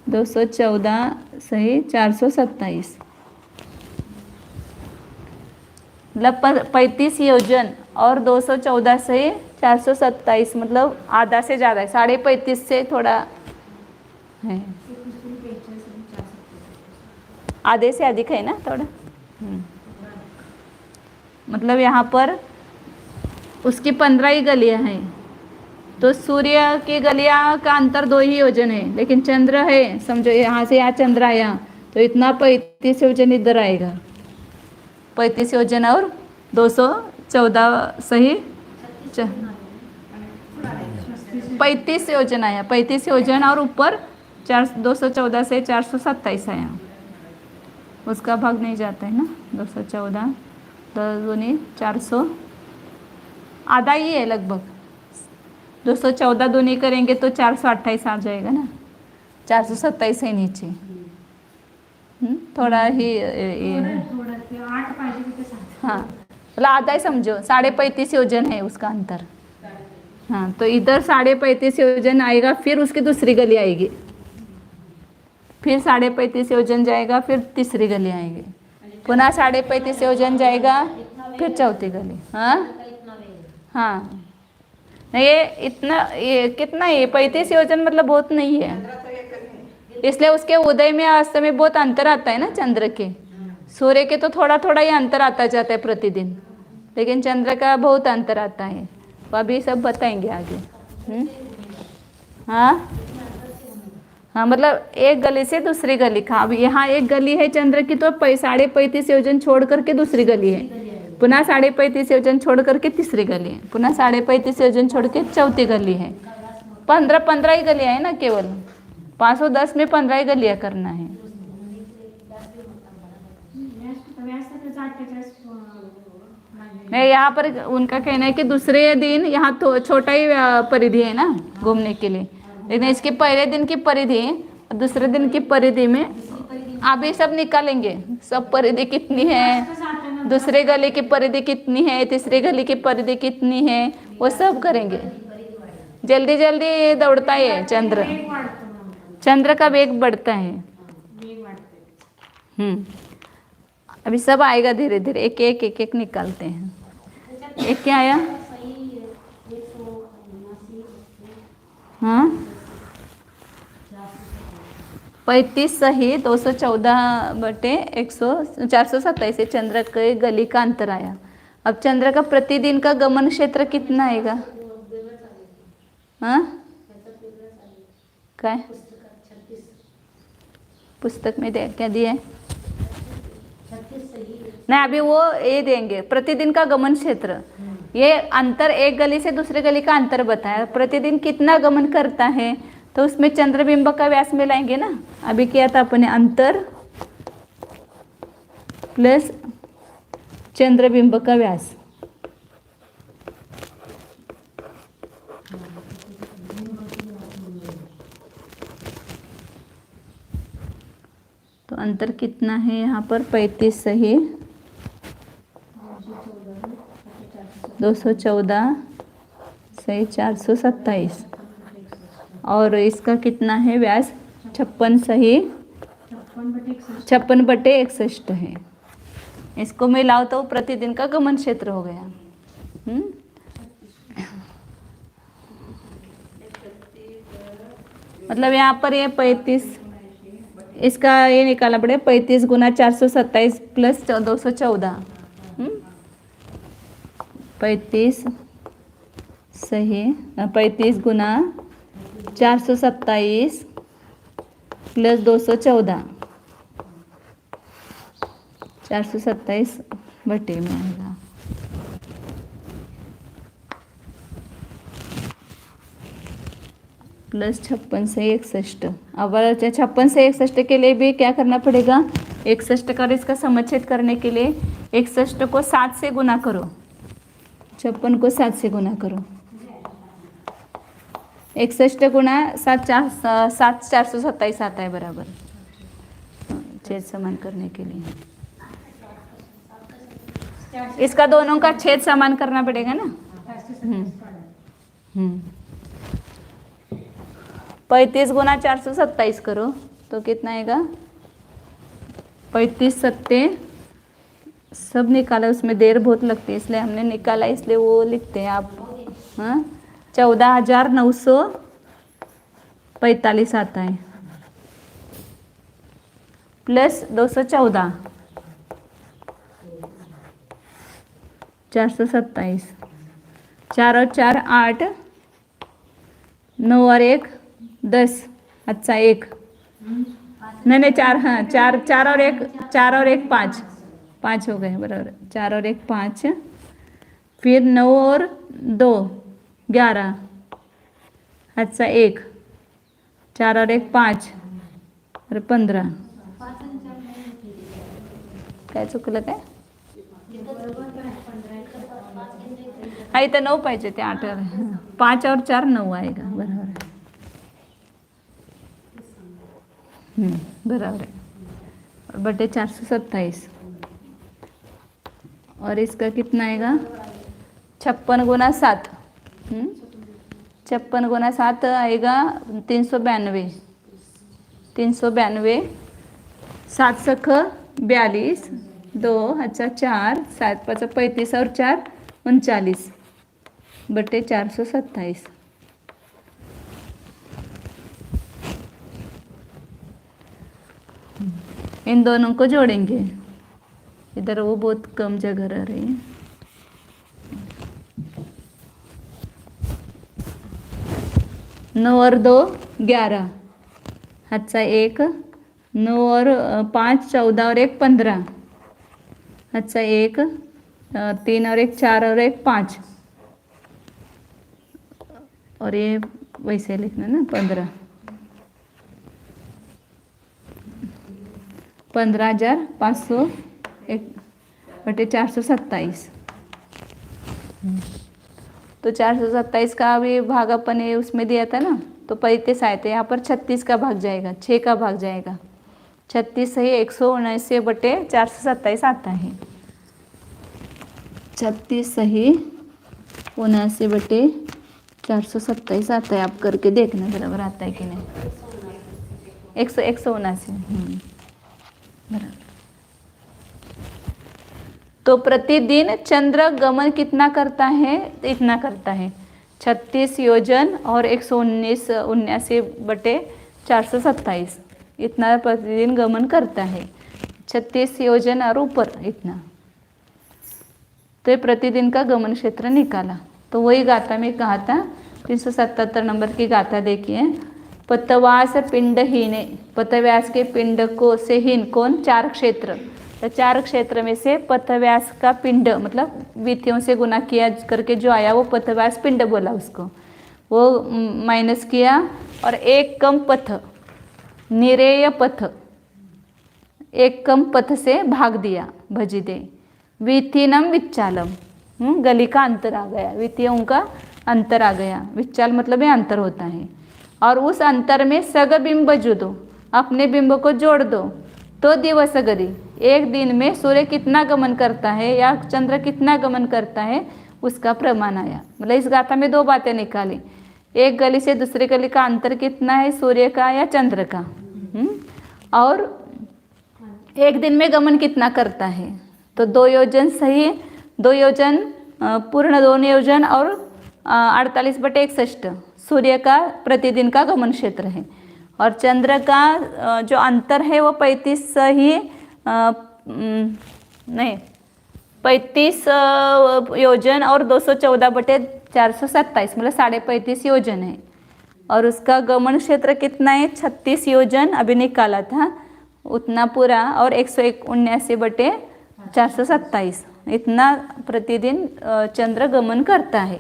S1: 214 सही 427, मतलब 35 योजन और 214 से 427, मतलब आधा से ज़्यादा है, 35.5 से थोड़ा है, आधे से अधिक है ना थोड़ा। मतलब यहाँ पर उसकी 15 ही गलियाँ हैं, तो सूर्य की गलियाँ का अंतर 2 ही योजन है, लेकिन चंद्र है, समझो यहाँ से यहाँ चंद्र आया तो इतना 35 योजन इधर आएगा, 35 योजन और 214 सही 35 योजन आया, 35 योजन और ऊपर 214 से 427 आया, उसका भाग नहीं जाता है ना, 214 10 दूनी 400, आधा ही है लगभग, 214 दूनी करेंगे तो 428 आ जाएगा ना, 427 है नीचे, थोड़ा ही हाँ, मतलब आधा ही समझो, 35.5 योजन है उसका अंतर, हाँ, तो इधर 35.5 योजन आएगा, फिर उसकी दूसरी गली आएगी, फिर 35.5 योजन जाएगा, फिर तीसरी गली आएगी, पुनः 35.5 योजन जाएगा, फिर चौथी गली। हाँ हाँ, नहीं ये इतना, ये कितना, ये 35 योजन मतलब बहुत नहीं है, इसलिए उसके उदय में अस्त में बहुत अंतर आता है ना चंद्र के। सूर्य के तो थोड़ा थोड़ा ही अंतर आता जाता है प्रतिदिन, लेकिन चंद्र का बहुत अंतर आता है, वो अभी सब बताएंगे आगे। हाँ हाँ, मतलब एक गली से दूसरी गली का, अब यहाँ एक गली है चंद्र की, तो 35.5 योजन छोड़ करके दूसरी गली है, पुनः 35.5 योजन छोड़ करके तीसरी गली है, पुनः 35.5 योजन छोड़ के चौथी गली है। 15 ही गलियाँ है ना, केवल 510 में 15 ही गलियाँ करना है। नहीं, यहाँ पर उनका कहना है कि दूसरे दिन यहाँ तो छोटा ही परिधि है ना घूमने के लिए, लेकिन इसके पहले दिन की परिधि और दूसरे दिन की परिधि में आप ये सब निकालेंगे, सब परिधि कितनी है, दूसरे गली की परिधि कितनी है, तीसरी गली की परिधि कितनी है, वो सब करेंगे। जल्दी जल्दी दौड़ता है चंद्र, चंद्र का वेग बढ़ता है। अभी सब आएगा धीरे धीरे, एक एक एक एक निकालते हैं। एक क्या आया? हाँ, 35 सही 214/427 चंद्र के गली का अंतर आया। अब चंद्र का प्रतिदिन का गमन क्षेत्र कितना आएगा? हाँ, क्या पुस्तक में दे क्या दिए? नहीं, अभी वो ये देंगे प्रतिदिन का गमन क्षेत्र, ये अंतर एक गली से दूसरे गली का अंतर बताया, प्रतिदिन कितना गमन करता है, तो उसमें चंद्रबिंब का व्यास मिलाएंगे ना। अभी किया था अपने अंतर प्लस चंद्रबिंब का व्यास, तो अंतर कितना है यहाँ पर? 35 सही 214 सही 427, और इसका कितना है व्यास? 56 सही 56/61 है। इसको मिलाओ तो प्रतिदिन का गमन क्षेत्र हो गया। मतलब यहाँ पर ये 35, इसका ये निकालना पड़ेगा 35 गुना 427 प्लस 214, 35 सही 35 गुना 427 प्लस 214, 427 बटे में आएगा। प्लस 56 से 61। अब 56 से 61 के लिए भी क्या करना पड़ेगा? 61 का इसका समच्छेद करने के लिए 61 को 7 से गुना करो, 56 को 7 से गुना करो। 61 गुना 7 427 आता है बराबर, छेद समान करने के लिए इसका दोनों का छेद समान करना पड़ेगा ना। 35 गुना 427 करो तो कितना आएगा? 35 सत्ते सब निकाला, उसमें देर बहुत लगती है इसलिए हमने निकाला, इसलिए वो लिखते हैं आप। हाँ, 14,945 आता है प्लस 214 427, 4 और 4 8, 9 और 1 10, अच्छा 1 नहीं 4, हाँ 4 और 1 5, 5 हो गए बराबर, 4 और 1 5, फिर 9 और 2 11, अच्छा 1, 4 और 1 5 और 15, काय चुकलं काय? हाँ, इथं 9 पाहिजे, ते 8 5 और 4 9 आएगा बराबर है। बराबर है, बटे 427, और इसका कितना आएगा? 56 गुना 7, 56 गुना 7 आएगा 392, 392, 7 सख 42, 2 अच्छा 4, 7 5 35 और 4 39 बटे 427। इन दोनों को जोड़ेंगे। इधर वो बहुत कम जगह रह रही है। 9 और 2 11, अच्छा 1, 9 और 5 14 और 1 15, अच्छा 1, 3 और 1 4 और 1 5, और ये वैसे लिखना ना 15, 15,500 बटे 427। तो 427 का भी भाग अपन ये उसमें दिया था ना, तो 35 आए थे। यहाँ पर 36 का भाग जाएगा, 6 का भाग जाएगा। 36 सही 179 बटे 427 आता है। 36 सही 79 बटे 427 आता है। आप करके देखना बराबर आता है कि नहीं। 179 बराबर। तो प्रतिदिन चंद्र गमन कितना करता है? इतना करता है 36 योजन और 179 बटे 427, इतना प्रतिदिन गमन करता है। 36 योजन और ऊपर इतना, तो ये प्रतिदिन का गमन क्षेत्र निकाला। तो वही गाथा में कहा था 377 नंबर की गाथा देखिए। पतव्यास पिंडहीने, पतव्यास के पिंड को से हीन कौन? 4 क्षेत्र। तो 4 क्षेत्र में से पथव्यास का पिंड मतलब विधियों से गुना किया करके जो आया वो पथव्यास पिंड बोला उसको, वो माइनस किया। और एक कम पथ, निरेय पथ, एक कम पथ से भाग दिया भजिदे। विथिनम विच्चालम, गली का अंतर आ गया, विधियों का अंतर आ गया। विच्चाल मतलब ये अंतर होता है। और उस अंतर में सग बिंब जुदो, अपने बिंब को जोड़ दो। तो दिवस गरी, एक दिन में सूर्य कितना गमन करता है या चंद्र कितना गमन करता है उसका प्रमाण आया। मतलब इस गाथा में 2 बातें निकाली। एक गली से दूसरी गली का अंतर कितना है, सूर्य का या चंद्र का, और एक दिन में गमन कितना करता है। तो 2 योजन सही, 2 योजन पूर्ण 2 योजन और 48 बटे 61 सूर्य का प्रतिदिन का गमन क्षेत्र है। और चंद्र का जो अंतर है वो 35 ही नहीं 35 योजन और 214 बटे 427 मतलब 35.5 योजन है। और उसका गमन क्षेत्र कितना है? 36 योजन अभी निकाला था उतना पूरा, और 179 बटे 427 इतना प्रतिदिन चंद्र गमन करता है।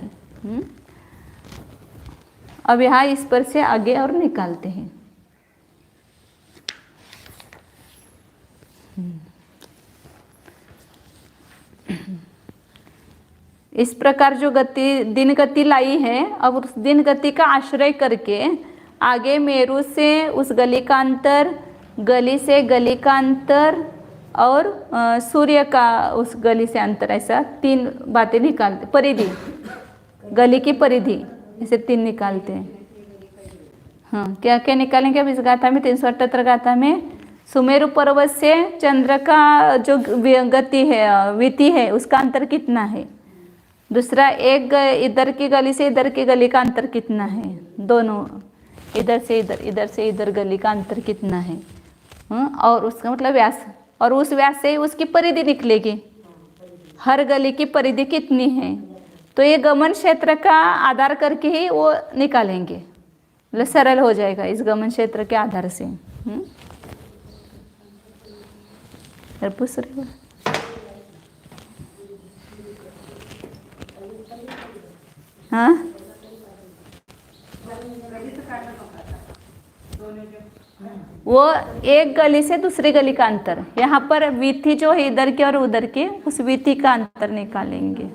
S1: अब यहाँ इस पर से आगे और निकालते हैं। इस प्रकार जो गति दिन गति लाई है, अब उस दिन गति का आश्रय करके आगे मेरु से उस गली का अंतर, गली से गली का अंतर और सूर्य का उस गली से अंतर, ऐसा 3 बातें निकालते। परिधि, गली की परिधि, ऐसे 3 निकालते हैं। हाँ, क्या क्या निकालेंगे अब इस गाथा में? 378 गाथा में सुमेरु पर्वत से चंद्र का जो गति है, विति है, उसका अंतर कितना है। दूसरा, एक इधर की गली से इधर की गली का अंतर कितना है, दोनों इधर से इधर, इधर से इधर गली का अंतर कितना है। और उसका मतलब व्यास, और उस व्यास से उसकी परिधि निकलेगी, हर गली की परिधि कितनी है। तो ये गमन क्षेत्र का आधार करके ही वो निकालेंगे, मतलब सरल हो जाएगा इस गमन क्षेत्र के आधार से। पूछ रहे हो? हाँ, वो एक गली से दूसरी गली का अंतर, यहाँ पर वीथी जो है इधर की और उधर की, उस वीथी का अंतर निकालेंगे।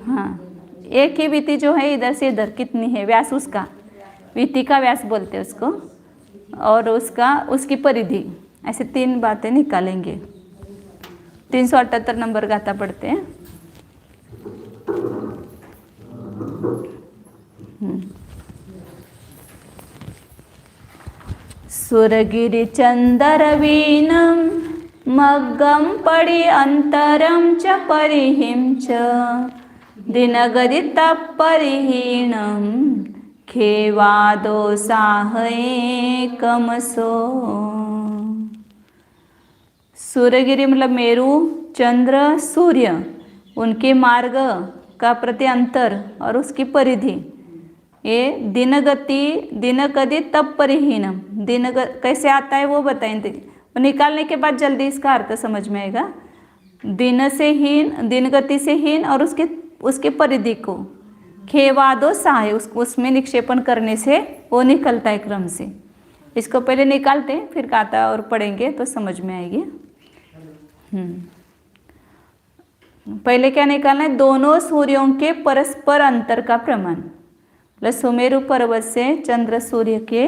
S1: हाँ, एक ही वीथी जो है इधर से इधर कितनी है, व्यास उसका, वीथी का व्यास बोलते हैं उसको, और उसका उसकी परिधि, ऐसे 3 बातें निकालेंगे। 378 नंबर गाथा पढ़ते हैं। सुरगिरिचन्दरवीणं मग्गं पडि अन्तरं च परिहिं च दिनगदितपरिहीणं खेवादो साहयेकमसो। सूर्यगिरि मतलब मेरु, चंद्र, सूर्य, उनके मार्ग का प्रति अंतर और उसकी परिधि। ये दिनगति तप परिहीनम, कैसे आता है वो बताएंगे। निकालने के बाद जल्दी इसका अर्थ समझ में आएगा। दिन से हीन, दिन गति से हीन और उसके परिधि को खेवादो सहाय, उसमें निक्षेपण करने से वो निकलता है क्रम से। इसको पहले निकालते हैं फिर गाता और पढ़ेंगे तो समझ में आएगी। पहले क्या निकालना है, दोनों सूर्यों के परस्पर अंतर का प्रमाण। मतलब सुमेरु पर्वत से चंद्र सूर्य के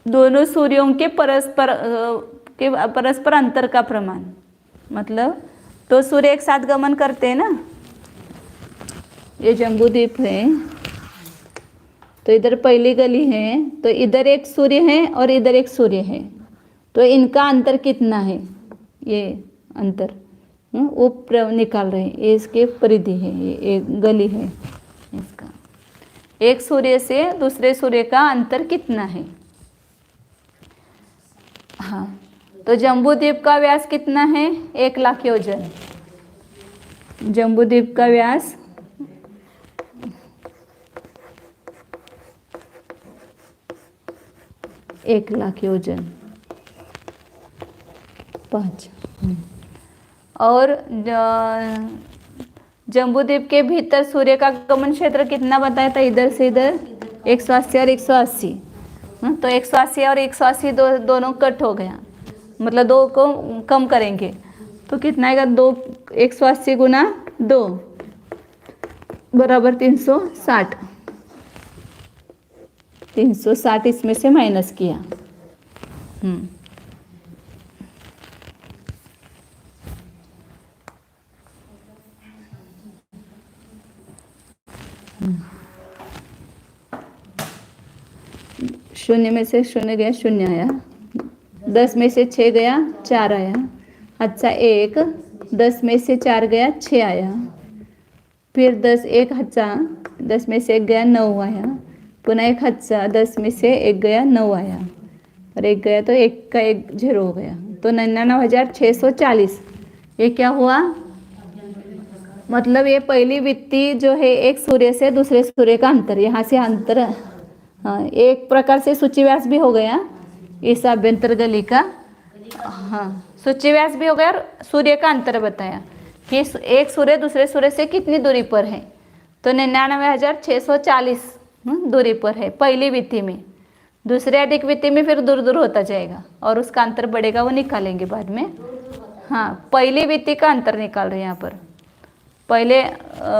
S1: दोनों सूर्यों के परस्पर अंतर का प्रमाण। मतलब तो सूर्य एक साथ गमन करते हैं ना। ये जम्बूद्वीप है तो इधर पहली गली है, तो इधर एक सूर्य है और इधर एक सूर्य है, तो इनका अंतर कितना है, ये अंतर वो निकाल रहे हैं। ये इसके परिधि है, ये एक गली है इसका। एक सूर्य से दूसरे सूर्य का अंतर कितना है। हाँ, तो जम्बूद्वीप का व्यास कितना है, 1,00,000 योजन। जम्बूद्वीप का व्यास 1,00,000 योजन 5। और जम्बूद्वीप के भीतर सूर्य का गमन क्षेत्र कितना बताया था, इधर से इधर 180 और 180। तो 180 और 180 दोनों कट हो गया, मतलब 2 को कम करेंगे तो कितना आएगा, 180 गुना 2 बराबर 360। 360 इसमें से माइनस किया। शून्य में से शून्य गया, शून्य आया। 10 में से 6 गया, 4 आया। अच्छा 1, 10 में से 4 गया, 6 आया। फिर 10 1 हच्चा, 10 में से 1 गया, 9 आया। पुनः 1 हच्चा, 10 में से 1 गया, 9 आया। और 1 गया तो 1 का 1 0 हो गया, तो 99,640। ये क्या हुआ, मतलब ये पहली वित्ती जो है एक सूर्य से दूसरे सूर्य का अंतर, यहाँ से अंतर। हाँ, एक प्रकार से सूची व्यास भी हो गया इस अभ्यंतर गली का। हाँ, सूची व्यास भी हो गया और सूर्य का अंतर बताया कि एक सूर्य दूसरे सूर्य से कितनी दूरी पर है, तो 99,640 दूरी पर है पहली वित्ती में। दूसरे अधिक वित्ती में फिर दूर दूर होता जाएगा और उसका अंतर बढ़ेगा, वो निकालेंगे बाद में। हाँ, पहली वित्ती का अंतर निकाल रहे हैं यहाँ पर। पहले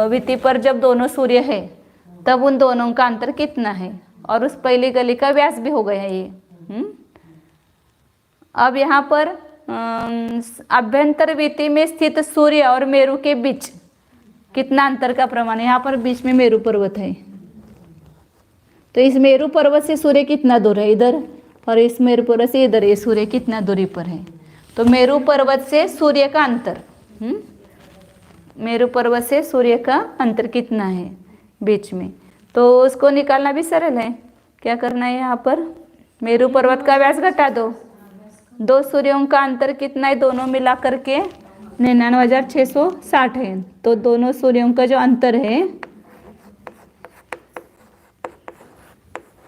S1: वित्ती पर जब दोनों सूर्य है तब उन दोनों का अंतर कितना है, और उस पहली गली का व्यास भी हो गया ये। अब यहाँ पर अभ्यंतर वित्ती में स्थित सूर्य और मेरु के बीच कितना अंतर का प्रमाण है। यहाँ पर बीच में मेरु पर्वत है, तो इस मेरु पर्वत से सूर्य कितना दूर है इधर, और इस मेरु पर्वत से इधर ये सूर्य कितना दूरी पर है। तो मेरु पर्वत से सूर्य का अंतर, मेरु पर्वत से सूर्य का अंतर कितना है बीच में, तो उसको निकालना भी सरल है। क्या करना है, यहाँ पर मेरु पर्वत का व्यास घटा दो, 2 सूर्यों का अंतर कितना है, दोनों मिला करके 99,660 है। तो दोनों सूर्यों का जो अंतर है,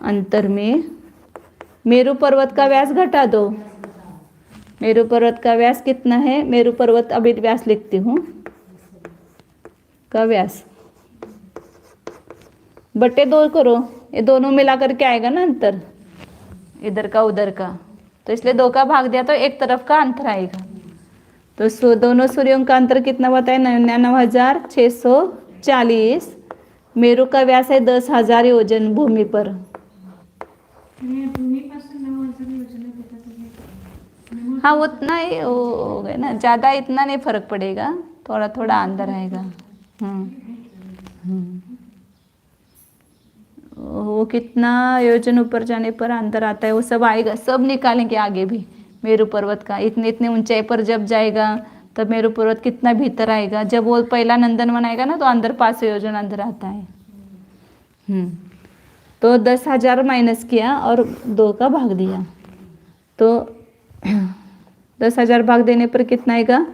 S1: अंतर में मेरु पर्वत का व्यास घटा दो। मेरु पर्वत का व्यास कितना है, मेरु पर्वत अभी व्यास लिखती हूँ का व्यास बटे 2 करो, ये दोनों मिला करके आएगा ना अंतर, इधर का उधर का, तो इसलिए 2 का भाग दिया तो एक तरफ का अंतर आएगा। तो दोनों सूर्यों का अंतर कितना बताए, 99,640। मेरु का व्यास है 10,000 योजन भूमि पर। हाँ उतना ही वो हो गया ना, ज़्यादा इतना नहीं फर्क पड़ेगा, थोड़ा थोड़ा अंदर आएगा। हम्म। वो कितना योजन ऊपर जाने पर अंदर आता है वो सब आएगा, सब निकालेंगे आगे भी। मेरू पर्वत का इतने इतने ऊंचाई पर जब जाएगा तब मेरू पर्वत कितना भीतर आएगा, जब वो पहला नंदनवन आएगा ना तो अंदर 500 योजन अंदर आता है। तो 10,000 माइनस किया और 2 का भाग दिया, तो 10,000 भाग देने पर कितना आएगा,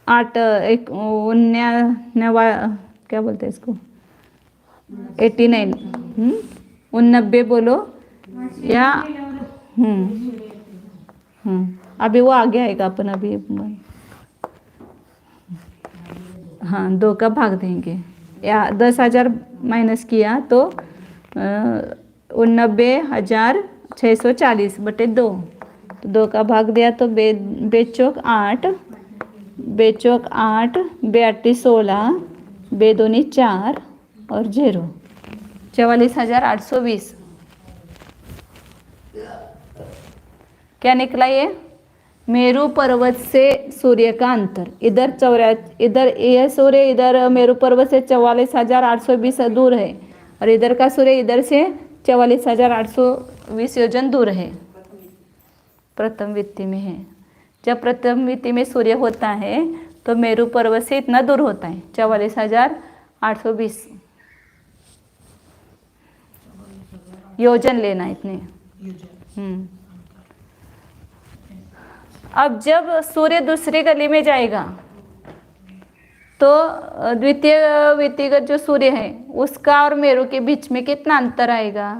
S1: 8 एक 89 क्या बोलते हैं इसको, 89 89 बोलो या अभी वो आगे आएगा अपन अभी। हाँ 2 का भाग देंगे, या 10,000 माइनस किया तो 89,640 बटे 2, तो 2 का भाग दिया तो बेचौक 8, बेचौक 8, बे 16, बेदोनी 4 और 0, 44,820। क्या निकला ये, मेरू पर्वत से सूर्य का अंतर, इधर यह सूर्य इधर मेरू पर्वत से 44,820 दूर है, और इधर का सूर्य इधर से 44,820 योजन दूर है, प्रथम वित्ति में है। जब प्रथम वित्ति में सूर्य होता है तो मेरू पर्वत से इतना दूर होता है, 44,820 योजन लेना इतने। अब जब सूर्य दूसरी गली में जाएगा तो द्वितीय वित्तीगत जो सूर्य है उसका और मेरू के बीच में कितना अंतर आएगा,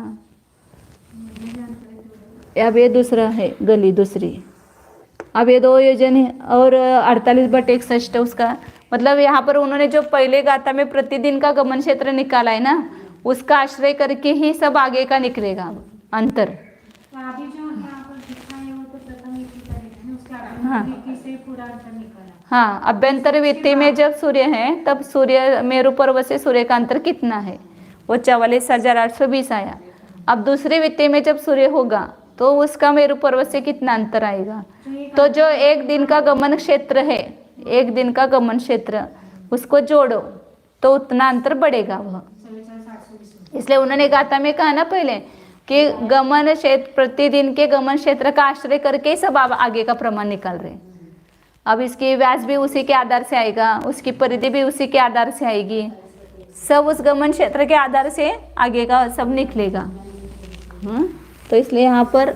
S1: अब ये दूसरा है गली दूसरी, अब ये 2 योजन है और 48/61 उसका, मतलब यहाँ पर उन्होंने जो पहले गाथा में प्रतिदिन का गमन क्षेत्र निकाला है ना, उसका आश्रय करके ही सब आगे का निकलेगा अंतर। हाँ अभ्यंतर वित्ति में जब सूर्य है तब सूर्य मेरू पर्वत से सूर्य का अंतर कितना है, वो 44,820 आया। अब दूसरी वित्ति में जब सूर्य होगा तो उसका मेरू पर्वत से कितना अंतर आएगा, तो जो एक दिन का गमन क्षेत्र है, एक दिन का गमन क्षेत्र उसको जोड़ो तो उतना अंतर बढ़ेगा वह। इसलिए उन्होंने गाथा में कहा ना पहले कि गमन क्षेत्र, प्रतिदिन के गमन क्षेत्र का आश्रय करके सब आगे का प्रमाण निकाल रहे। अब इसकी व्यास भी उसी के आधार से आएगा, उसकी परिधि भी उसी के आधार से आएगी, सब उस गमन क्षेत्र के आधार से आगे का सब निकलेगा। तो इसलिए यहाँ पर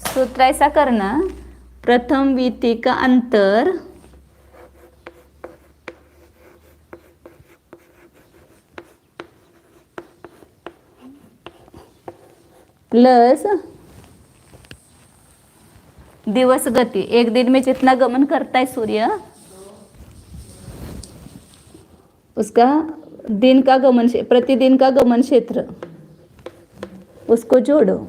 S1: सूत्र ऐसा करना, प्रथम वित्ति का अंतर प्लस दिवस गति, एक दिन में जितना गमन करता है सूर्य उसका दिन का गमन, प्रतिदिन का गमन क्षेत्र उसको जोड़ो,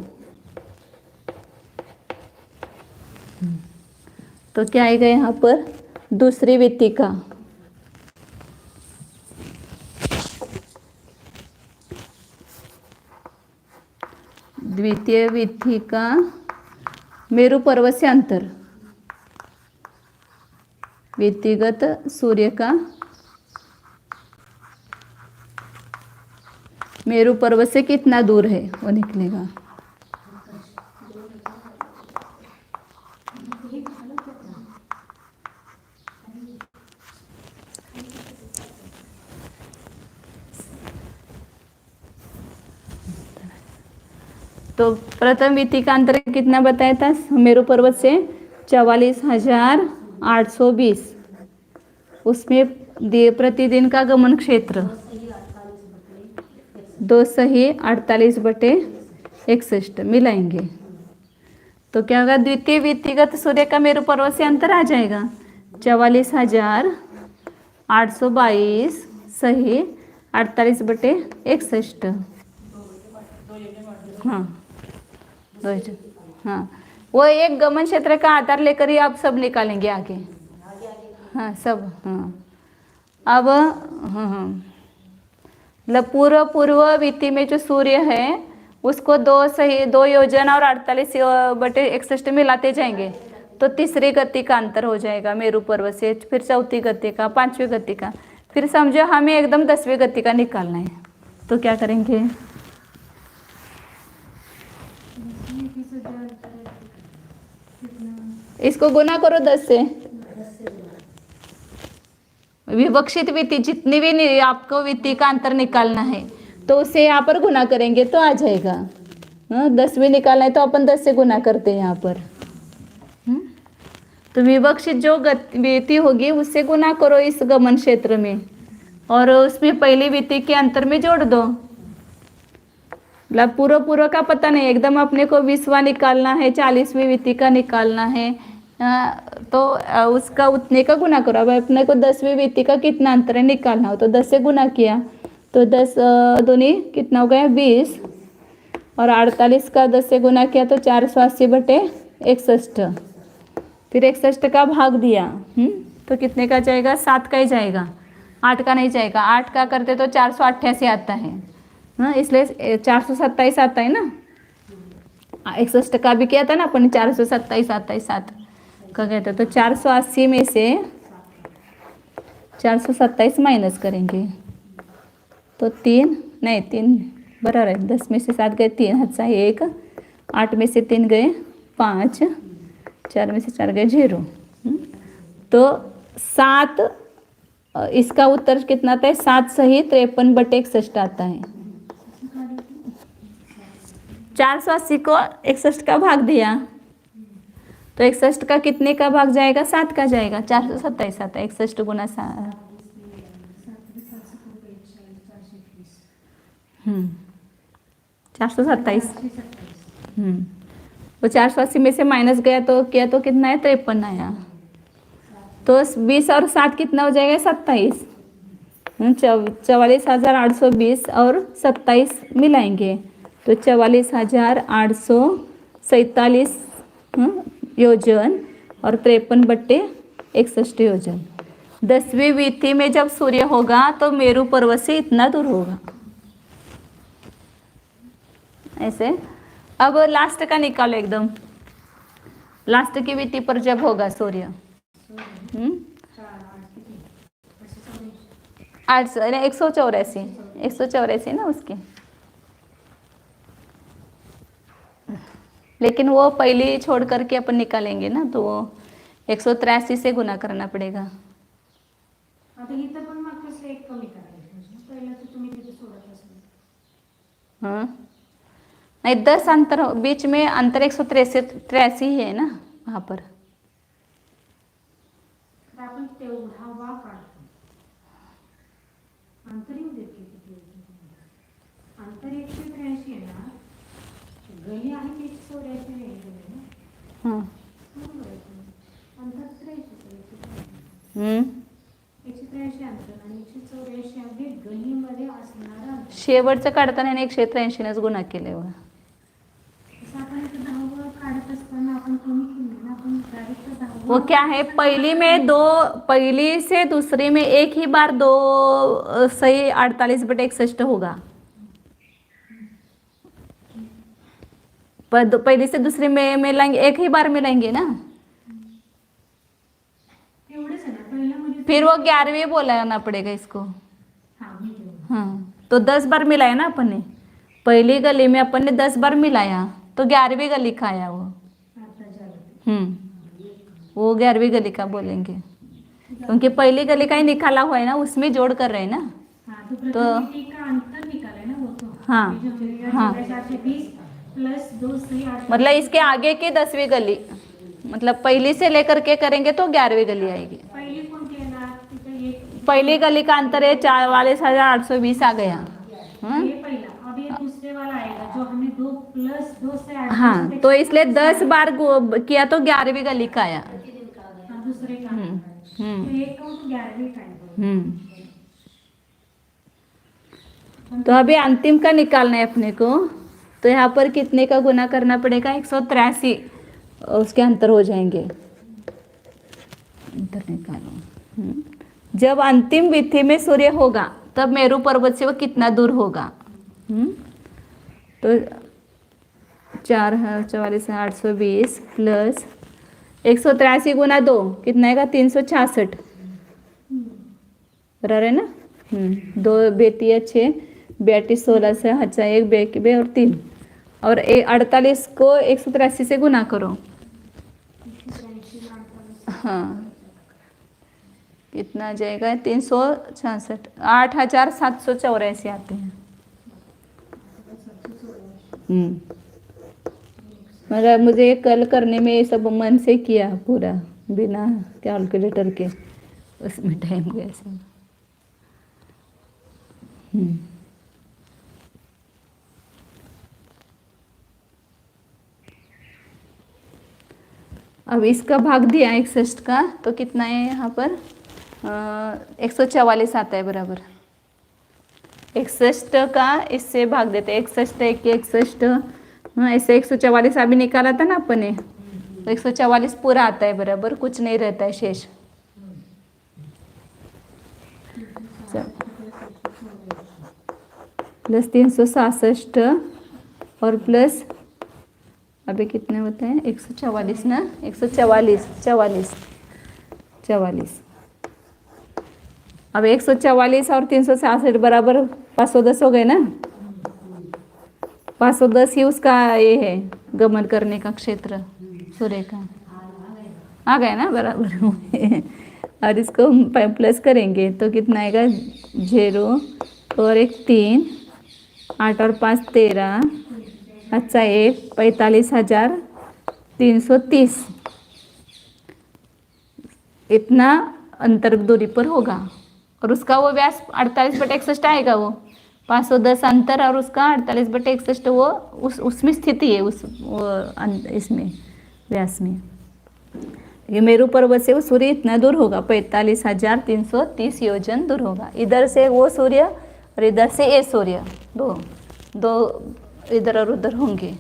S1: तो क्या आएगा यहाँ पर, दूसरी वित्ति का द्वितीय वित्ति का मेरू पर्वत से अंतर, वित्तिगत सूर्य का मेरू पर्वत से कितना दूर है वो निकलेगा। तो प्रथम वित्ति का अंतर कितना बताया था मेरू पर्वत से, 44,820, उसमें प्रतिदिन का गमन क्षेत्र 248/61 मिलाएंगे तो क्या होगा, द्वितीय वित्तिगत सूर्य का मेरू पर्वत से अंतर आ जाएगा 44,822 सही 48/61। हाँ हाँ वो एक गमन क्षेत्र का आधार लेकर ही आप सब निकालेंगे आगे। हाँ सब हाँ अब हाँ मतलब पूर्व वित्ति में जो सूर्य है उसको दो योजन और 48/61 मिलाते जाएंगे तो तीसरी गति का अंतर हो जाएगा मेरू पर्वत से, फिर चौथी गति का, पांचवी गति का, फिर समझो हमें एकदम 10वीं गति का निकालना है। तो क्या करेंगे? इसको गुना करो 10 से। विवक्षित विति जितनी भी आपको विति का अंतर निकालना है तो उसे यहाँ पर गुना करेंगे तो आ जाएगा। 10वीं निकालना है तो अपन 10 से गुना करते हैं यहाँ पर। तो विवक्षित जो विति होगी उससे गुना करो इस गमन क्षेत्र में और उसमें पहली विति के अंतर में जोड़ दो। मतलब पूर्व का पता नहीं, एकदम अपने को 20वां निकालना है, 40वीं विति का निकालना है तो उसका उतने का गुना करो। अब अपने को 10वीं विति का कितना अंतर है निकालना हो तो 10 से गुना किया तो 10 दूनी कितना हो गया 20 और 48 का 10 से गुना किया तो 480/61, फिर 61 का भाग दिया तो कितने का जाएगा? 7 का ही जाएगा, 8 का नहीं जाएगा। 8 का करते तो 488 आता है इसलिए 427 आता है ना। 61 का भी किया था ना अपन, 427 आता है, 7 का कहते तो 480 में से 427 माइनस करेंगे तो 3 बराबर है। 10 में से 7 गए 3, हाथ से 1, 8 में से 3 गए 5, 4 में से 4 गए 0। तो 7 इसका उत्तर कितना आता है? 7 सही 53/61 आता है। 480 को 61 का भाग दिया तो 61 का कितने का भाग जाएगा? 7 का जाएगा। 427 आता है 61 गुना 7। 427 वो 480 में से माइनस गया तो किया तो कितना है? 53 आया। तो 20 और 7 कितना हो जाएगा? 27। 44,820 और 27 मिलाएंगे तो 44,847 योजन और 53/61 योजन। 10वीं विति में जब सूर्य होगा तो मेरू पर्वत से इतना दूर होगा ऐसे। अब लास्ट का निकालो, एकदम लास्ट की विति पर जब होगा सूर्य 184 ना उसके, लेकिन वो पहले छोड़ करके अपन निकालेंगे ना तो वो 183 से गुना करना पड़ेगा। हाँ नहीं 10 अंतर बीच में अंतर 183 है ना वहाँ पर। हाँ शेवटचं काढताना 183 गुणा केले बघा। वो क्या है, पहली से दूसरी में एक ही बार 2 सही 48/61 होगा। पर पहली से दूसरी में मिलाएंगे, एक ही बार मिलाएंगे ना। फिर वो 11वीं बोलाना पड़ेगा इसको। हाँ तो 10 बार मिलाया ना अपन ने, पहली गली में अपन ने 10 बार मिलाया तो 11वीं गली का आया वो। वो 11वीं गली का बोलेंगे क्योंकि पहली गली का ही निकाला हुआ है ना, उसमें जोड़ कर रहे हैं ना। तो हाँ हाँ मतलब इसके आगे की 10वीं गली, मतलब पहली से लेकर के करेंगे तो 11वीं गली आएगी। पहली गली का अंतर है 44,820 आ गया। हाँ तो इसलिए 10 बार किया तो 11वीं गली का आया। तो अभी अंतिम का निकालना है अपने को। तो यहाँ पर कितने का गुना करना पड़ेगा? 183 उसके अंतर हो जाएंगे। अंतर निकालो। जब अंतिम विधि में सूर्य होगा तब मेरू पर्वत से वो कितना दूर होगा। तो 4,44,820 प्लस 183 गुना 2 कितना आएगा 366, बराबर है ना। 2 बेटी 6 बेटी 16 से अच्छा 1 बे और 3 और 48 को 183 से गुना करो। हाँ कितना आ जाएगा 366, 8,784 आते हैं। मगर मुझे कल करने में ये सब मन से किया पूरा बिना कैलकुलेटर के, उसमें टाइम गया सब। अब इसका भाग दिया 61 का तो कितना है यहाँ पर 144 आता है बराबर। 61 का इससे भाग देते 61 एक 61, हाँ ऐसे 144 अभी निकाला था ना अपने, तो 144 पूरा आता है बराबर, कुछ नहीं रहता है शेष। प्लस 367 और प्लस अभी कितने होते हैं 144 ना, 144 44। अब 144 और 367 बराबर 510 हो गए ना। 510 ही उसका ये है गमन करने का क्षेत्र सूर्य का, आ गया ना बराबर। और इसको हम प्लस करेंगे तो कितना आएगा 0 और 1 3, 8 और 5 13, अच्छा 1 45,330 इतना अंतर दूरी पर होगा। और उसका वो व्यास 48/61 आएगा, वो 510 अंतर और उसका 48/61 वो उसमें स्थिति है, इसमें व्यास में। ये मेरू पर्वत से वो सूर्य इतना दूर होगा 45,330 योजन दूर होगा। इधर से वो सूर्य और इधर से ये सूर्य दो इधर और उधर होंगे।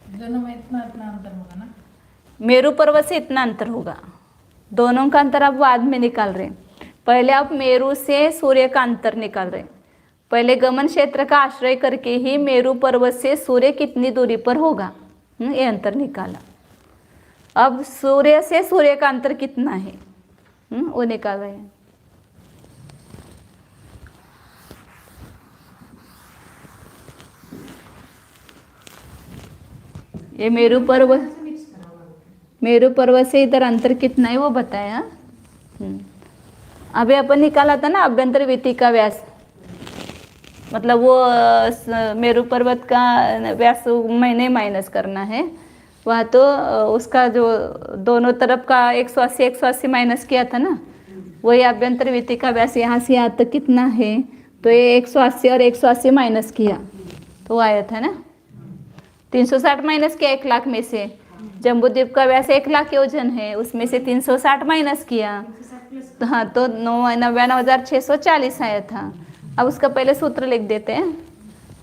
S2: दोनों में इतना अंतर होगा ना।
S1: मेरू पर्वत से इतना अंतर होगा, दोनों का अंतर आप बाद में निकाल रहे हैं। पहले आप मेरू से सूर्य का अंतर निकाल रहे हैं। पहले गमन क्षेत्र का आश्रय करके ही मेरू पर्वत से सूर्य कितनी दूरी पर होगा ये अंतर निकाला। अब सूर्य से सूर्य का अंतर कितना है वो निकाल रहे हैं। ये मेरू पर्वत से इधर अंतर कितना है वो बताया। अभी अपन निकाला था ना अभ्यंतर विति का व्यास, मतलब वो मेरू पर्वत का व्यास महीने माइनस करना है। वहाँ तो उसका जो दोनों तरफ का 180 माइनस किया था ना, वही अभ्यंतर विति का व्यास यहाँ से यहाँ तक कितना है, तो ये 180 और 180 माइनस किया तो आया था ना 360 माइनस किया 1 लाख में से। जम्बूद्वीप का व्यास 1 लाख योजन है, उसमें से 360 माइनस किया तो हाँ तो 99,640 आया था। अब उसका पहले सूत्र लिख देते हैं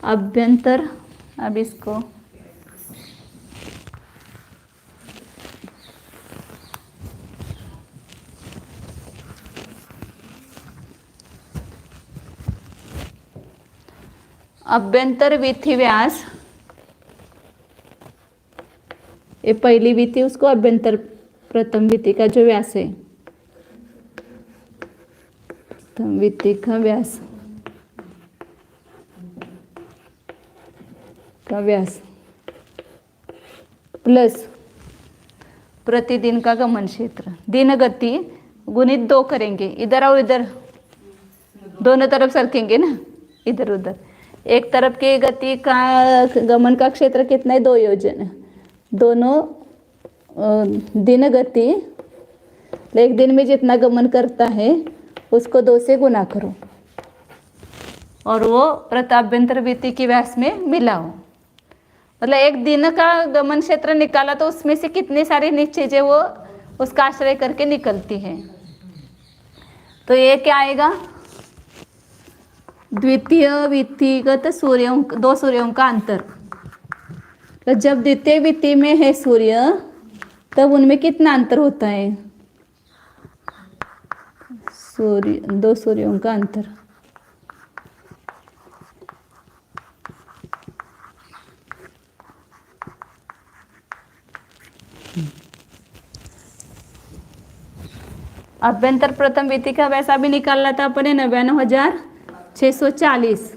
S1: अभ्यंतर। अब इसको अभ्यंतर विथि व्यास, ये पहली विथि उसको अभ्यंतर प्रथम विथि का जो व्यास है, प्रथम विथि का व्यास प्लस प्रतिदिन का गमन क्षेत्र, दिन गति गुणित 2 करेंगे, इधर और इधर दोनों तरफ सरकेंगे ना इधर उधर। एक तरफ की गति का गमन का क्षेत्र कितना है 2 योजन, दोनों दिन गति एक दिन में जितना गमन करता है उसको 2 से गुना करो और वो प्रताभ्यंतर विति की व्यास में मिलाओ। मतलब एक दिन का गमन क्षेत्र निकाला तो उसमें से कितनी सारी चीजें वो उसका आश्रय करके निकलती है। तो ये क्या आएगा द्वितीय विथिगत सूर्यों 2 सूर्यों का अंतर। तो जब द्वितीय विथि में है सूर्य तब उनमें कितना अंतर होता है, सूर्य 2 सूर्यों का अंतर। अभ्यंतर प्रथम वित्ती का वैसा भी निकालना था अपने 99,640।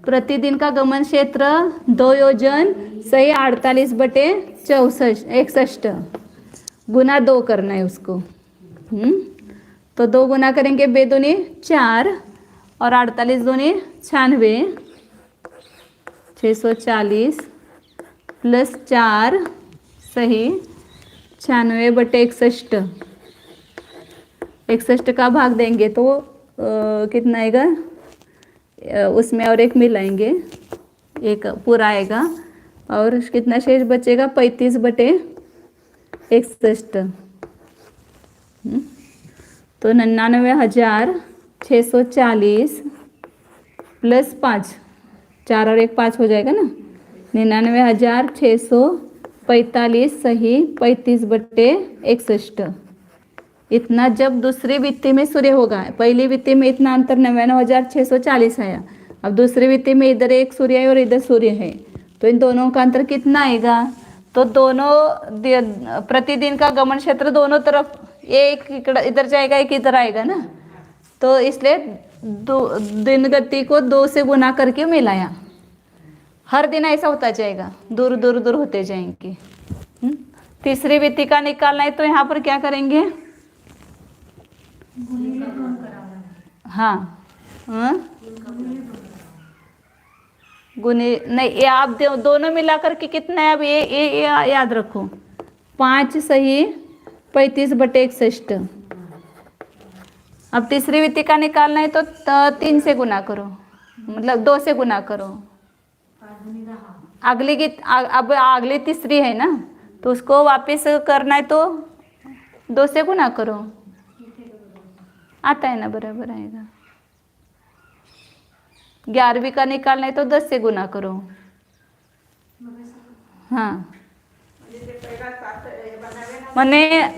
S1: प्रतिदिन का गमन क्षेत्र 2 योजन सही 48/64 गुना 2 करना है उसको। तो 2 गुना करेंगे, 2 दूनी 4 और 48 दूनी 96, 640 प्लस 4 सही 96/61। 61 का भाग देंगे तो कितना आएगा, उसमें और एक मिलाएंगे, एक पूरा आएगा और कितना शेष बचेगा 35/61। तो 99,640 प्लस 5, 4 और 1 5 हो जाएगा ना, 99,645 सही 35/61। इतना जब दूसरी वित्ती में सूर्य होगा, पहली वित्ती में इतना अंतर 99,640 आया, अब दूसरी वित्ती में इधर एक सूर्य है और इधर सूर्य है, तो इन दोनों का अंतर कितना आएगा, तो दोनों प्रतिदिन का गमन क्षेत्र दोनों तरफ, एक इधर जाएगा एक इधर आएगा ना, तो इसलिए दिन गति को 2 से गुना करके मिलाया। हर दिन ऐसा होता जाएगा, दूर दूर दूर होते जाएंगे। तीसरी वित्ती का निकालना है तो यहाँ पर क्या करेंगे, हाँ गुने नहीं, ये आप दोनों मिला करके कितना है, अब ये याद रखो, 5 सही 35/61। अब तीसरी वित्ती का निकालना है तो 3 से गुना करो, मतलब 2 से गुना करो। अगली की अब अगली तीसरी है ना, तो उसको वापस करना है तो 2 से गुना करो, आता है ना, बराबर आएगा। 11वीं का निकालना है तो 10 से गुना करो, हाँ मैंने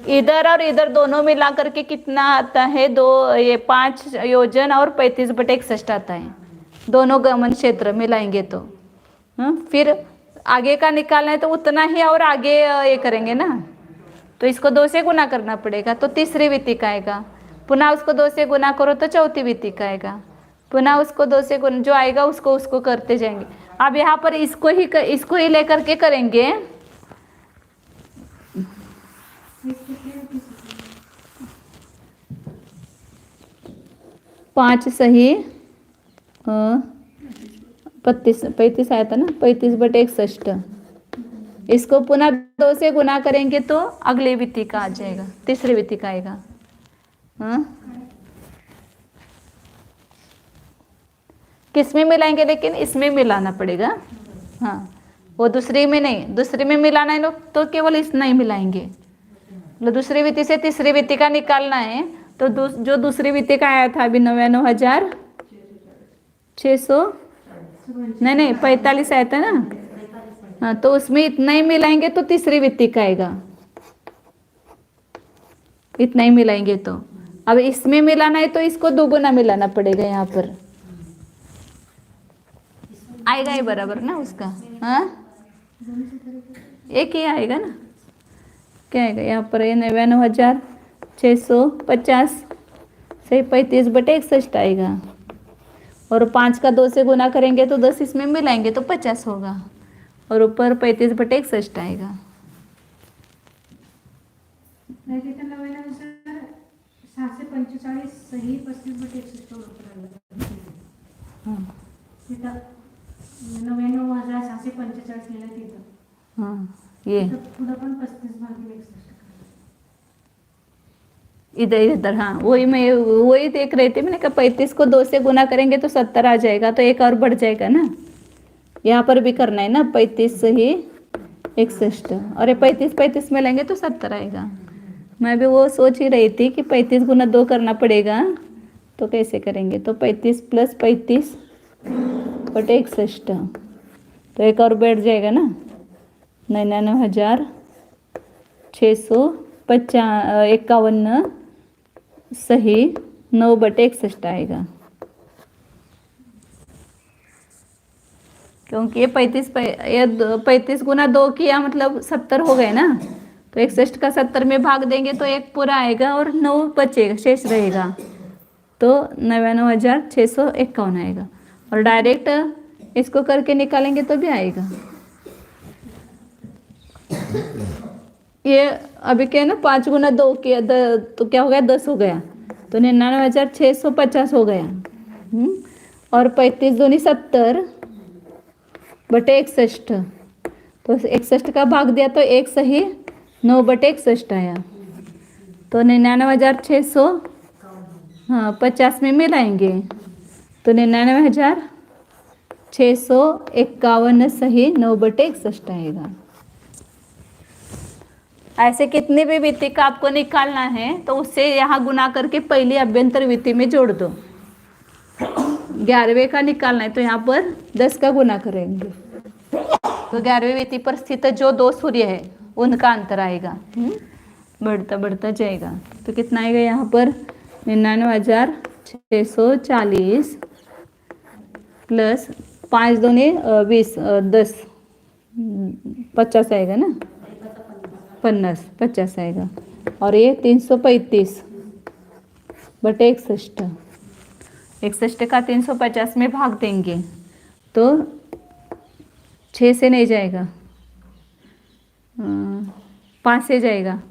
S1: इधर और इधर दोनों मिला करके कितना आता है, 5 योजन और 35/61 आता है, दोनों गमन क्षेत्र मिलाएंगे तो। फिर आगे का निकालना है तो उतना ही और आगे ये करेंगे ना, तो इसको 2 से गुना करना पड़ेगा, तो तीसरी वित्ती का आएगा। पुनः उसको 2 से गुना करो तो चौथी वित्ती का आएगा, पुनः उसको 2 से गुना, जो आएगा उसको करते जाएंगे। अब यहाँ पर इसको ही लेकर के करेंगे। 5 सही 35 आया था ना, 35/61। इसको पुनः 2 से गुना करेंगे तो अगली वित्ती का आ जाएगा, तीसरी वित्ती का आएगा। किस में मिलाएंगे, लेकिन इसमें मिलाना पड़ेगा, हाँ वो दूसरी में नहीं, दूसरी में मिलाना है तो केवल इस नहीं मिलाएंगे, मतलब दूसरी वित्ती से तीसरी वित्ती का निकालना है तो जो दूसरी वित्ती का आया था अभी 99,600 नहीं 45 आया था ना, हाँ तो उसमें इतना ही मिलाएंगे तो तीसरी वित्ती का आएगा, इतना ही मिलाएंगे तो। अब इसमें मिलाना है तो इसको 2 गुना मिलाना पड़ेगा, यहाँ पर आएगा ही बराबर ना उसका, हाँ एक ही आएगा ना, क्या आएगा यहाँ पर, 99,650 से 35/61 आएगा, और 5 का 2 से गुना करेंगे तो 10 इसमें मिलाएंगे तो 50 होगा, और ऊपर 35/61 आएगा। हाँ ये इधर हाँ वही देख रही थी मैंने कहा 35 को 2 से गुना करेंगे तो 70 आ जाएगा, तो एक और बढ़ जाएगा ना, यहाँ पर भी करना है ना, 35 सही 61, और ये 35 में लेंगे तो 70 आएगा। मैं भी वो सोच ही रही थी कि 35 गुना 2 करना पड़ेगा, तो कैसे करेंगे, तो 35 + 35/61, तो एक और बैठ जाएगा ना, 99,651 सही 9/61 आएगा। क्योंकि ये 35 गुना 2 किया मतलब 70 हो गए ना, तो 61 का 70 में भाग देंगे तो 1 पूरा आएगा और 9 बचेगा, शेष रहेगा, तो 99,651 आएगा। और डायरेक्ट इसको करके निकालेंगे तो भी आएगा। ये अभी क्या है ना, 5 गुना 2 किया तो क्या हो गया, 10 हो गया, तो 99,650 हो गया। और 35 दूनी 70 बटे 61, तो 61 का भाग दिया तो 1 सही 9 बटे 61 आया, तो 99,600 हाँ 50 में मिलाएंगे तो 99,651 सही 9 बटे 61 आएगा। ऐसे कितनी भी वित्ती का आपको निकालना है तो उससे यहाँ गुना करके पहली अभ्यंतर वित्ती में जोड़ दो। 11वें का निकालना है तो यहाँ पर 10 का गुना करेंगे, तो 11वीं वित्ती पर स्थित जो 2 सूर्य है उनका अंतर आएगा, बढ़ता बढ़ता जाएगा। तो कितना आएगा यहाँ पर 99,640 प्लस 5 दूनी 20 10 50 आएगा ना, 50 आएगा, और ये 335 बटे 61, 61 का 350 में भाग देंगे तो 6 से नहीं जाएगा, 5 से जाएगा,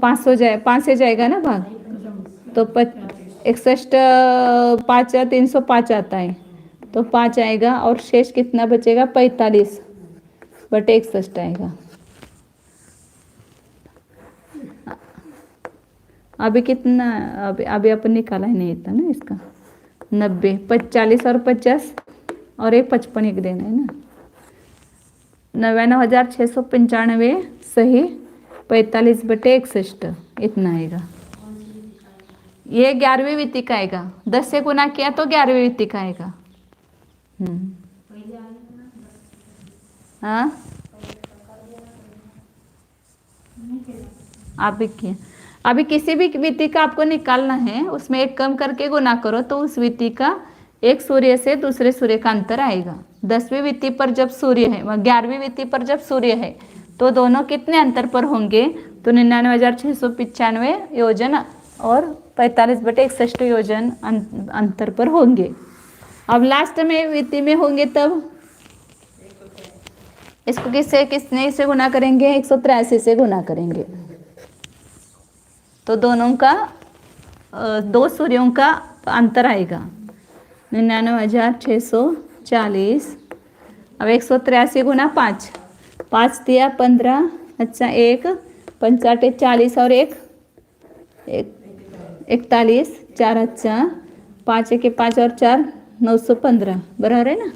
S1: 5 से जाएगा ना भाग, तो 61 5 305 आता है, तो 5 आएगा और शेष कितना बचेगा 45 बटे 61 आएगा। अभी कितना, अभी अपन निकाला ही नहीं था ना इसका, 90 40 और 50 और एक 55 एक देना है ना, 99,695 सही 45 बटे 61 इतना आएगा। ये 11वीं वित्ती का आएगा, 10 से गुना किया तो 11वीं वित्ती का आएगा। हाँ अभी किसी भी वित्ती का आपको निकालना है, उसमें एक कम करके गुना करो तो उस वित्ती का एक सूर्य से दूसरे सूर्य का अंतर आएगा। 10वीं वित्ती पर जब सूर्य है, 11वीं वित्ती पर जब सूर्य है तो दोनों कितने अंतर पर होंगे, तो 99,695 योजन और 45 बटे 61 योजन अंतर पर होंगे। अब लास्ट में वित्ती में होंगे तब इसको किसने से गुना करेंगे, 183 से गुना करेंगे, तो दोनों का 2 सूर्यों का अंतर आएगा 99,640। अब 183 गुना 5, 5 दिया 15, अच्छा 1 5 40 और 1 41, 4 अच्छा 5 1 5 और 4 915 बराबर है ना,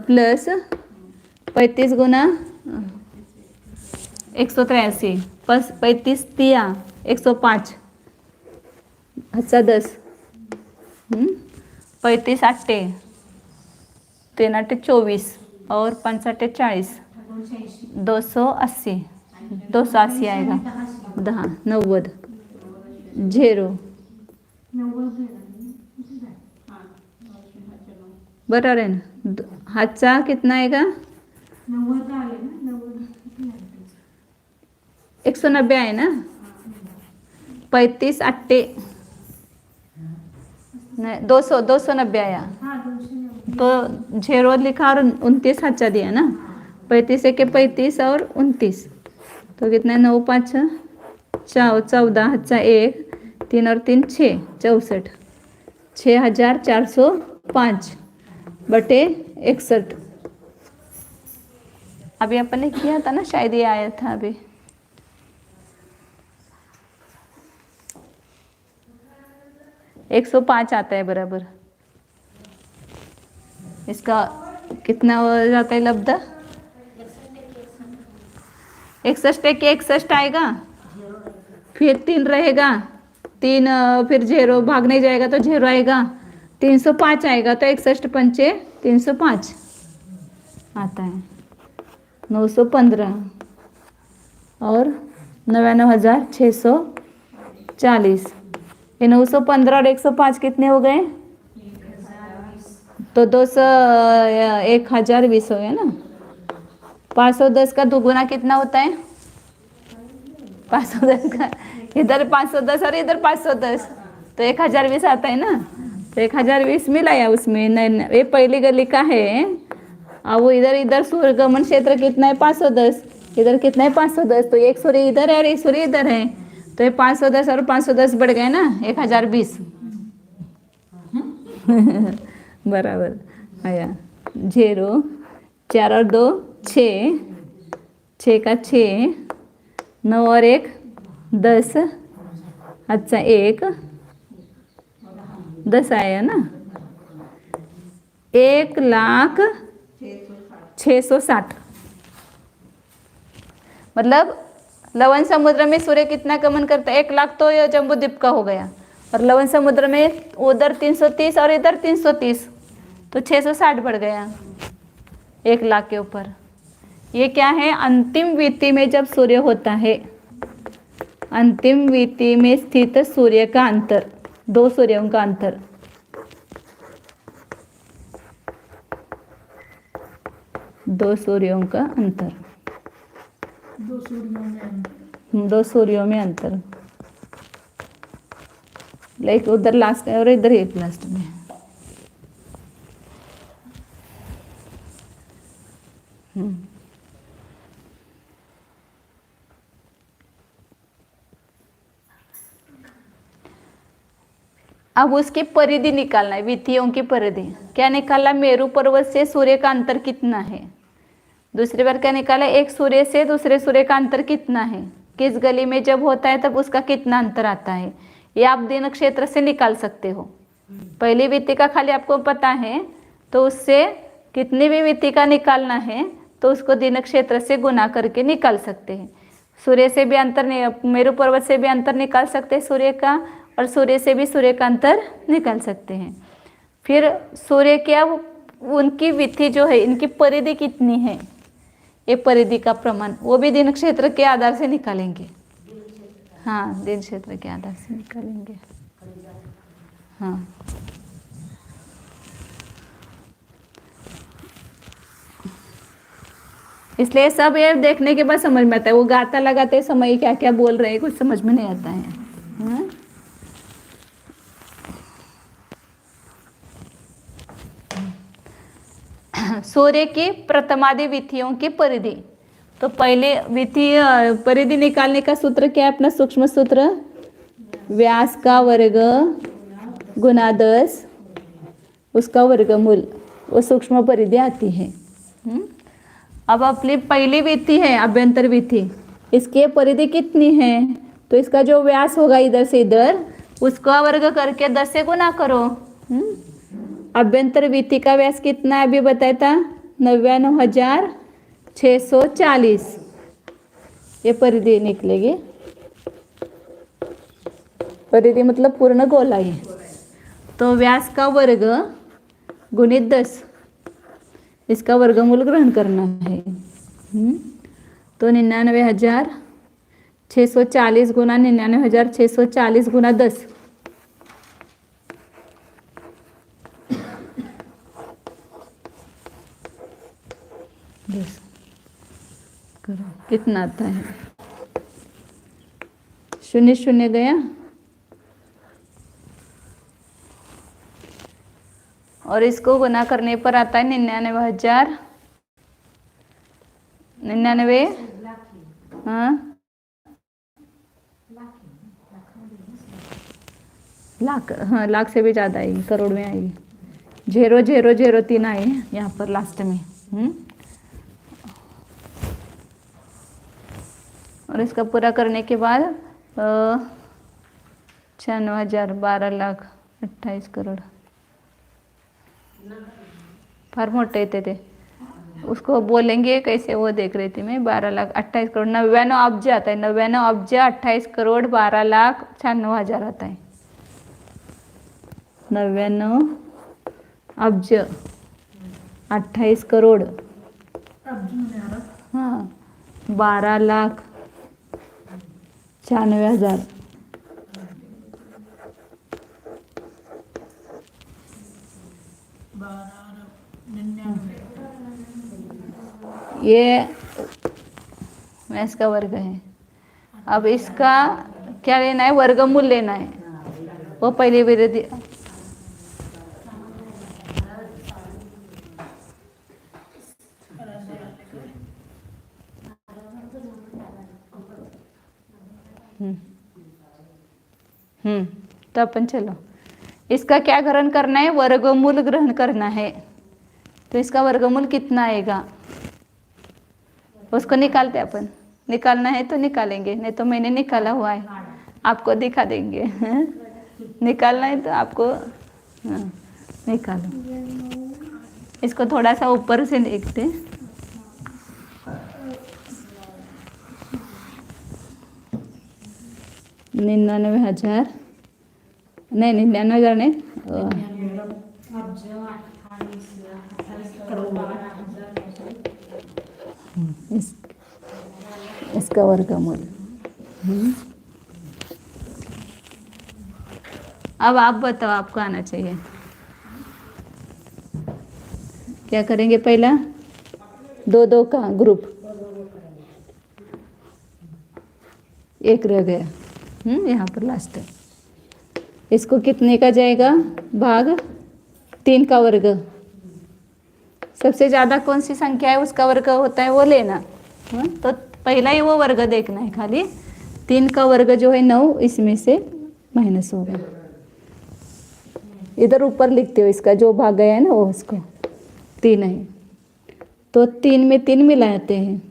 S1: प्लस 35 गुना 183 प्लस 35 दिया 105, अच्छा 10 35 8 3 8 24 और 5 8 40 280 आएगा 10 90 0 बराबर है ना। हाथचा कितना आएगा 190 आहे ना, 35 8 नहीं 290 आया, तो 0 लिखा और 29 हाथचा दिया ना, 35 1 35 और 29, तो कितना 9 5 14 हाथचा 1 3 और 3 6 64 6,405 बटे 61। अभी अपन ने किया था ना, शायद ये आया था अभी, $105 आता है बराबर। इसका कितना हो जाता है लब्धा, 61 के 61 आएगा, फिर 3 रहेगा, 3 फिर 0 भाग नहीं जाएगा तो 0 आएगा, 305 आएगा, तो 61 पंचे 305 आता है 915 और 99,640। ये 915 और 105 कितने हो गए तो 1020 हो गया ना। 510 का दुगुना कितना होता है? 510 का, इधर 510 और इधर 510, तो 1020 आता है ना। तो 1020 मिलाया उसमें, ये पहली गली का है। अब वो इधर इधर सूर्यगमन क्षेत्र कितना है? 510। इधर कितना है? 510। तो एक सूर्य इधर है और एक सूर्य इधर है, तो ये 510 और 510 बढ़ गए ना, 1020। बराबर आया। 0, 4 और 2 6, 6 का 6, 9 और 1 10, अच्छा 1 10 आया ना। 1,06,60। मतलब लवण समुद्र में सूर्य कितना गमन करता है? 1,00,000 तो ये जम्बूद्वीप का हो गया, और लवण समुद्र में उधर 330 और इधर 330, तो 660 बढ़ गया 1,00,000 के ऊपर। ये क्या है? अंतिम विति में जब सूर्य होता है, अंतिम विति में स्थित सूर्य का अंतर, दो सूर्यों का अंतर। दो सूर्यों का अंतर,
S2: 2 सूर्यों में अंतर।
S1: दो सूर्यों में अंतर, लाइक उधर लास्ट है और इधर एक लास्ट में। अब उसकी परिधि निकालना है, विधियों की परिधि। क्या निकाला? मेरू पर्वत से सूर्य का अंतर कितना है। दूसरी बार क्या निकाला? एक सूर्य से दूसरे सूर्य का अंतर कितना है, किस गली में जब होता है तब उसका कितना अंतर आता है। ये आप दिन क्षेत्र से निकाल सकते हो। पहली विधि का खाली आपको पता है, तो उससे कितनी भी विधि का निकालना है तो उसको दिन क्षेत्र से गुना करके निकाल सकते हैं। सूर्य से भी अंतर, मेरू पर्वत से भी अंतर निकाल सकते हैं सूर्य का, और सूर्य से भी सूर्य का अंतर निकाल सकते हैं। फिर सूर्य क्या, उनकी विधि जो है, इनकी परिधि कितनी है, ये परिधि का प्रमाण, वो भी दिन क्षेत्र के आधार से निकालेंगे। हाँ, दिन क्षेत्र के आधार से निकालेंगे। हाँ, इसलिए सब ये देखने के बाद समझ में आता है। वो गाता लगाते समय क्या क्या बोल रहे हैं कुछ समझ में नहीं आता है। हाँ? सूर्य की प्रथमादि विधियों की परिधि। तो पहले विधि परिधि निकालने का सूत्र क्या है? अपना सूक्ष्म सूत्र, व्यास का वर्ग गुना 10 उसका वर्गमूल, वो सूक्ष्म परिधि आती है। अब अपनी पहली विधि है अभ्यंतर विधि, इसकी परिधि कितनी है? तो इसका जो व्यास होगा इधर से इधर, उसका वर्ग करके 10 से गुना करो। अभ्यंतर विधि का व्यास कितना है अभी बताया था? 99,640। ये परिधि निकलेगी। परिधि मतलब पूर्ण गोलाई। तो व्यास का वर्ग गुणित 10, इसका वर्गमूल ग्रहण करना है। तो 99,640 गुना 99,640 गुना 10, करो कितना आता है? 0 0 गया, और इसको गुना करने पर आता है 99,099। हाँ, लाख, हाँ लाख से भी ज़्यादा आएगी, करोड़ में आएगी। 0,003 आए यहाँ पर लास्ट में। और इसका पूरा करने के बाद 96,000, 12,28 करोड़। फार मोटे येते ते, उसको बोलेंगे कैसे, वो देख रही थी मैं। 12,28 करोड़, 99 अब्ज आता है। 99 अब्ज 28 करोड़ 12,96,000 आता है। 99 अब्ज 28 करोड़, हाँ 12,96,000। ये व्यास का वर्ग है। अब इसका क्या लेना है, वर्गमूल लेना है। वो पहले विरोधी तो अपन चलो इसका क्या ग्रहण करना है, वर्गमूल ग्रहण करना है। तो इसका वर्गमूल कितना आएगा उसको निकालते अपन। निकालना है तो निकालेंगे, नहीं तो मैंने निकाला हुआ है, आपको दिखा देंगे। निकालना है तो आपको निकालो। इसको थोड़ा सा ऊपर से देखते। 99,000 नहीं, 99,000 नहीं, इसका वर्गमूल। अब आप बताओ, आपको आना चाहिए। क्या करेंगे, पहला 2-2 का ग्रुप, एक रह गया यहाँ पर लास्ट। इसको कितने का जाएगा भाग, 3 का वर्ग। सबसे ज़्यादा कौन सी संख्या है उसका वर्ग होता है वो लेना। तो पहला ही वो वर्ग देखना है खाली। 3 का वर्ग जो है 9, इसमें से माइनस होगा। इधर ऊपर लिखते हो, इसका जो भाग गया है ना वो उसको 3 है। तो 3 में 3 मिलाते हैं,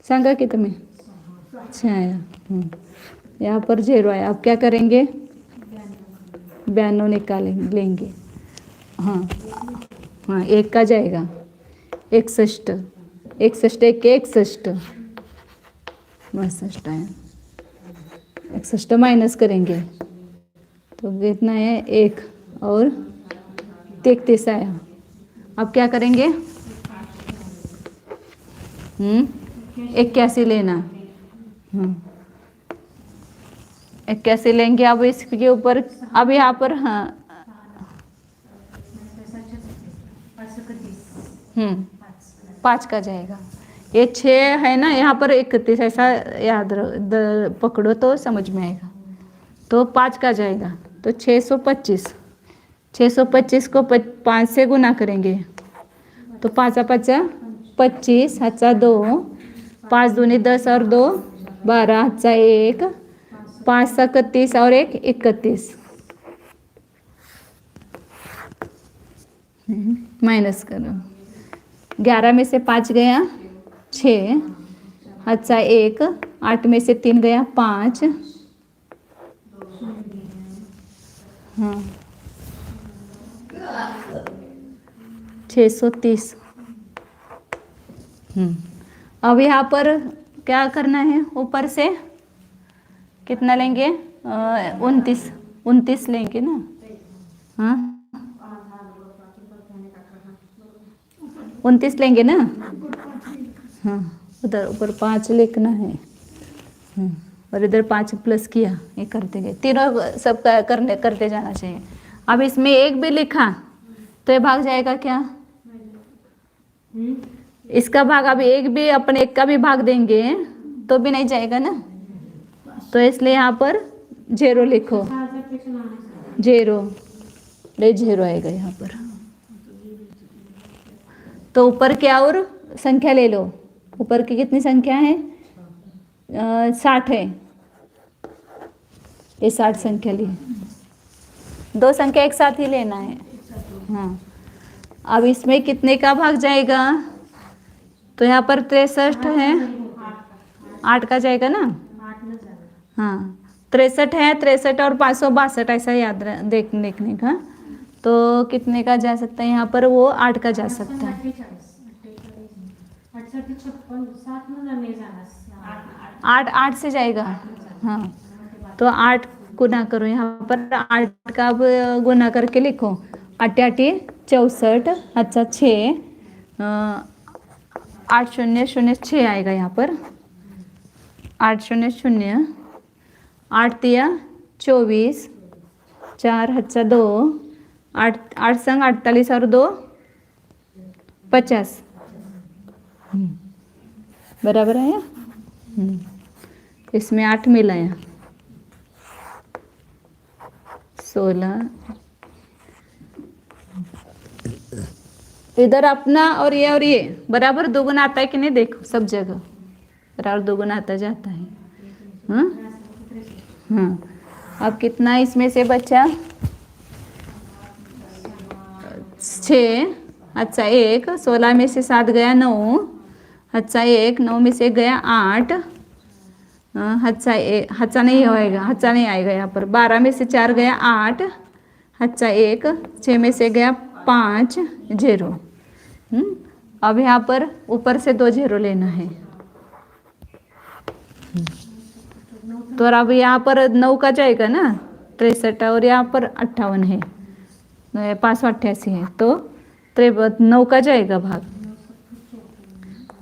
S1: सांगा कितने 6 आया। यहाँ पर 0 आया। अब क्या करेंगे, 92 निकालेंगे, लेंगे। हाँ, 1 का जाएगा 61, 61 1 के 61, 62 आया। 61 माइनस करेंगे तो कितना है 1 और 33 आया। अब क्या करेंगे, 81 लेना। 81 लेंगे। अब इसके ऊपर, अब यहाँ पर 5 का जाएगा। ये 6 है ना, यहाँ पर 31, ऐसा याद पकड़ो तो समझ में आएगा। तो 5 का जाएगा, तो 625। 625 को 5 से गुना करेंगे तो 5 5 25, 2, 5 दूनी 10 और 2 12, 1, 5 31 और 1 31। माइनस करो, 11 में से 5 गया 6, 1, 8 में से 3 गया 5, 630। अब यहाँ पर क्या करना है, ऊपर से कितना लेंगे, 29 लेंगे ना। हाँ, 29 लेंगे ना। हाँ, उधर ऊपर 5 लिखना है। और इधर 5 प्लस किया, ये करते गए। तीनों सब करते जाना चाहिए। अब इसमें 1 भी लिखा तो ये भाग जाएगा क्या, इसका भाग। अब 1 भी, अपन 1 का भी भाग देंगे तो भी नहीं जाएगा ना। तो इसलिए यहाँ पर 0 लिखो, 0 आएगा यहाँ पर। तो ऊपर क्या और संख्या ले लो, ऊपर की कितनी संख्या है, 60 है। ये 60 संख्या ली, 2 संख्या एक साथ ही लेना है। हाँ, अब इसमें कितने का भाग जाएगा, तो यहाँ पर 63 है, 8 का जाएगा ना। हाँ, 63 है, 63 और 562 ऐसा याद देखने का। तो कितने का जा सकता है यहाँ पर, वो 8 का जा सकता है। 8 से जाएगा। हाँ, तो 8 गुना करो, यहाँ पर 8 का अब गुना करके लिखो। 8 8 64, 6, 8 0 0 6 आएगा यहाँ पर। 8 0 0, 8 3 24, 4 2, 8 8 संग 48 और 2 50। बराबर आया। इसमें 8 मिलाया 16। इधर अपना और ये बराबर दोगुना आता है कि नहीं, देखो सब जगह बराबर दोगुना आता जाता है। हाँ हाँ, अब कितना इसमें से बचा 6। अच्छा 1, 16 में से 7 गया 9। अच्छा 1, 9 में से गया 8। अच्छा नहीं होएगा, अच्छा नहीं आएगा यहाँ पर। 12 में से 4 गया 8। अच्छा 1, 6 में से गया 5 0। अब यहाँ पर ऊपर से 2 0 लेना है। तो अब यहाँ पर 9 का जाएगा ना 63, और यहाँ पर 58 है, 588 है, तो 9 का जाएगा भाग।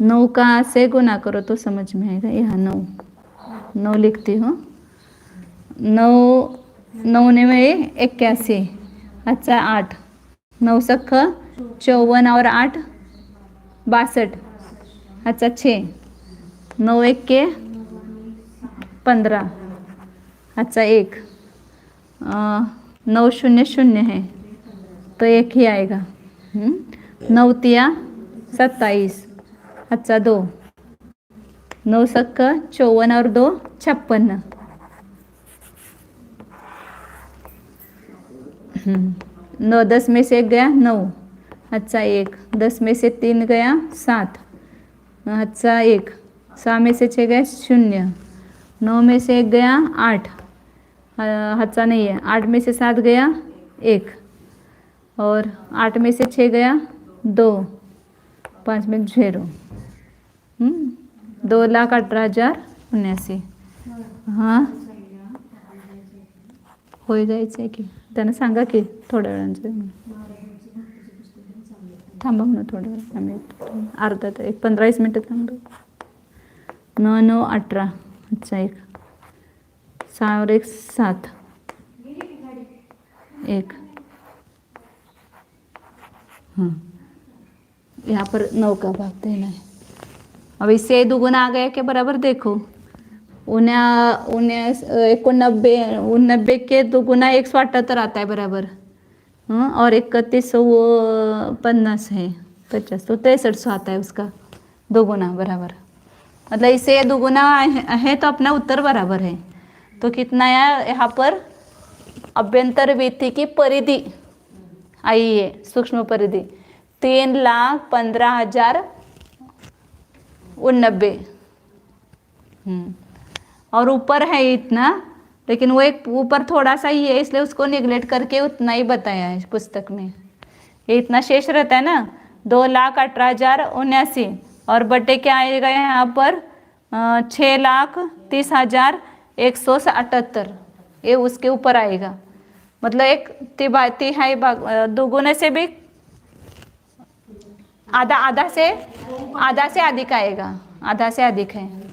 S1: 9 का से गुना करो तो समझ में आएगा। यहाँ 9 लिखती हूँ। 9 में 81। अच्छा 8, 9 सख्खा 54 और 8 62। अच्छा 6, 9 1 के 15। अच्छा 1, 9 0 0 है तो 1 ही आएगा। 9 तिया 27। अच्छा 2, 9 सख्खा 54 और 2 56। 9 10 में से 1 गया 9। अच्छा 1, 10 में से 3 गया 7। अच्छा 1, 6 में से 6 गया 0। 9 में से 1 गया 8। अच्छा नहीं है, 8 में से 7 गया 1, और 8 में से 6 गया 2, 5 में 0। 2,18,079। हां होय जायचं आहे की त्यांना सांगा की थोड्या वेळानं थांबा म्हणून थोड्या वेळ आम्ही अर्धा तर 15-20 मिनिटं थांबलो। 9 9 18। अच्छा 1, 6 और 1 7 1। हाँ यहाँ पर 9 का भाग देना है। अब इससे दुगुना आ गया के बराबर देखो। 89 के दुगुना 178 आता है बराबर। और 3150 है 50, तो 6300 आता है उसका दोगुना बराबर। मतलब इससे दुगुना है तो अपना उत्तर बराबर है। तो कितना है यहाँ पर अभ्यंतर वित्ती की परिधि आई है, सूक्ष्म परिधि 3,15,089। और ऊपर है इतना, लेकिन वो एक ऊपर थोड़ा सा ही है इसलिए उसको निगलेक्ट करके उतना ही बताया है पुस्तक में। ये इतना शेष रहता है ना 2,18,079, और बटे क्या आएगा यहाँ पर 6,30,178, ये उसके ऊपर आएगा। मतलब एक तिहाई भाग दोगुने से भी आधा से अधिक आएगा, आधा से अधिक है।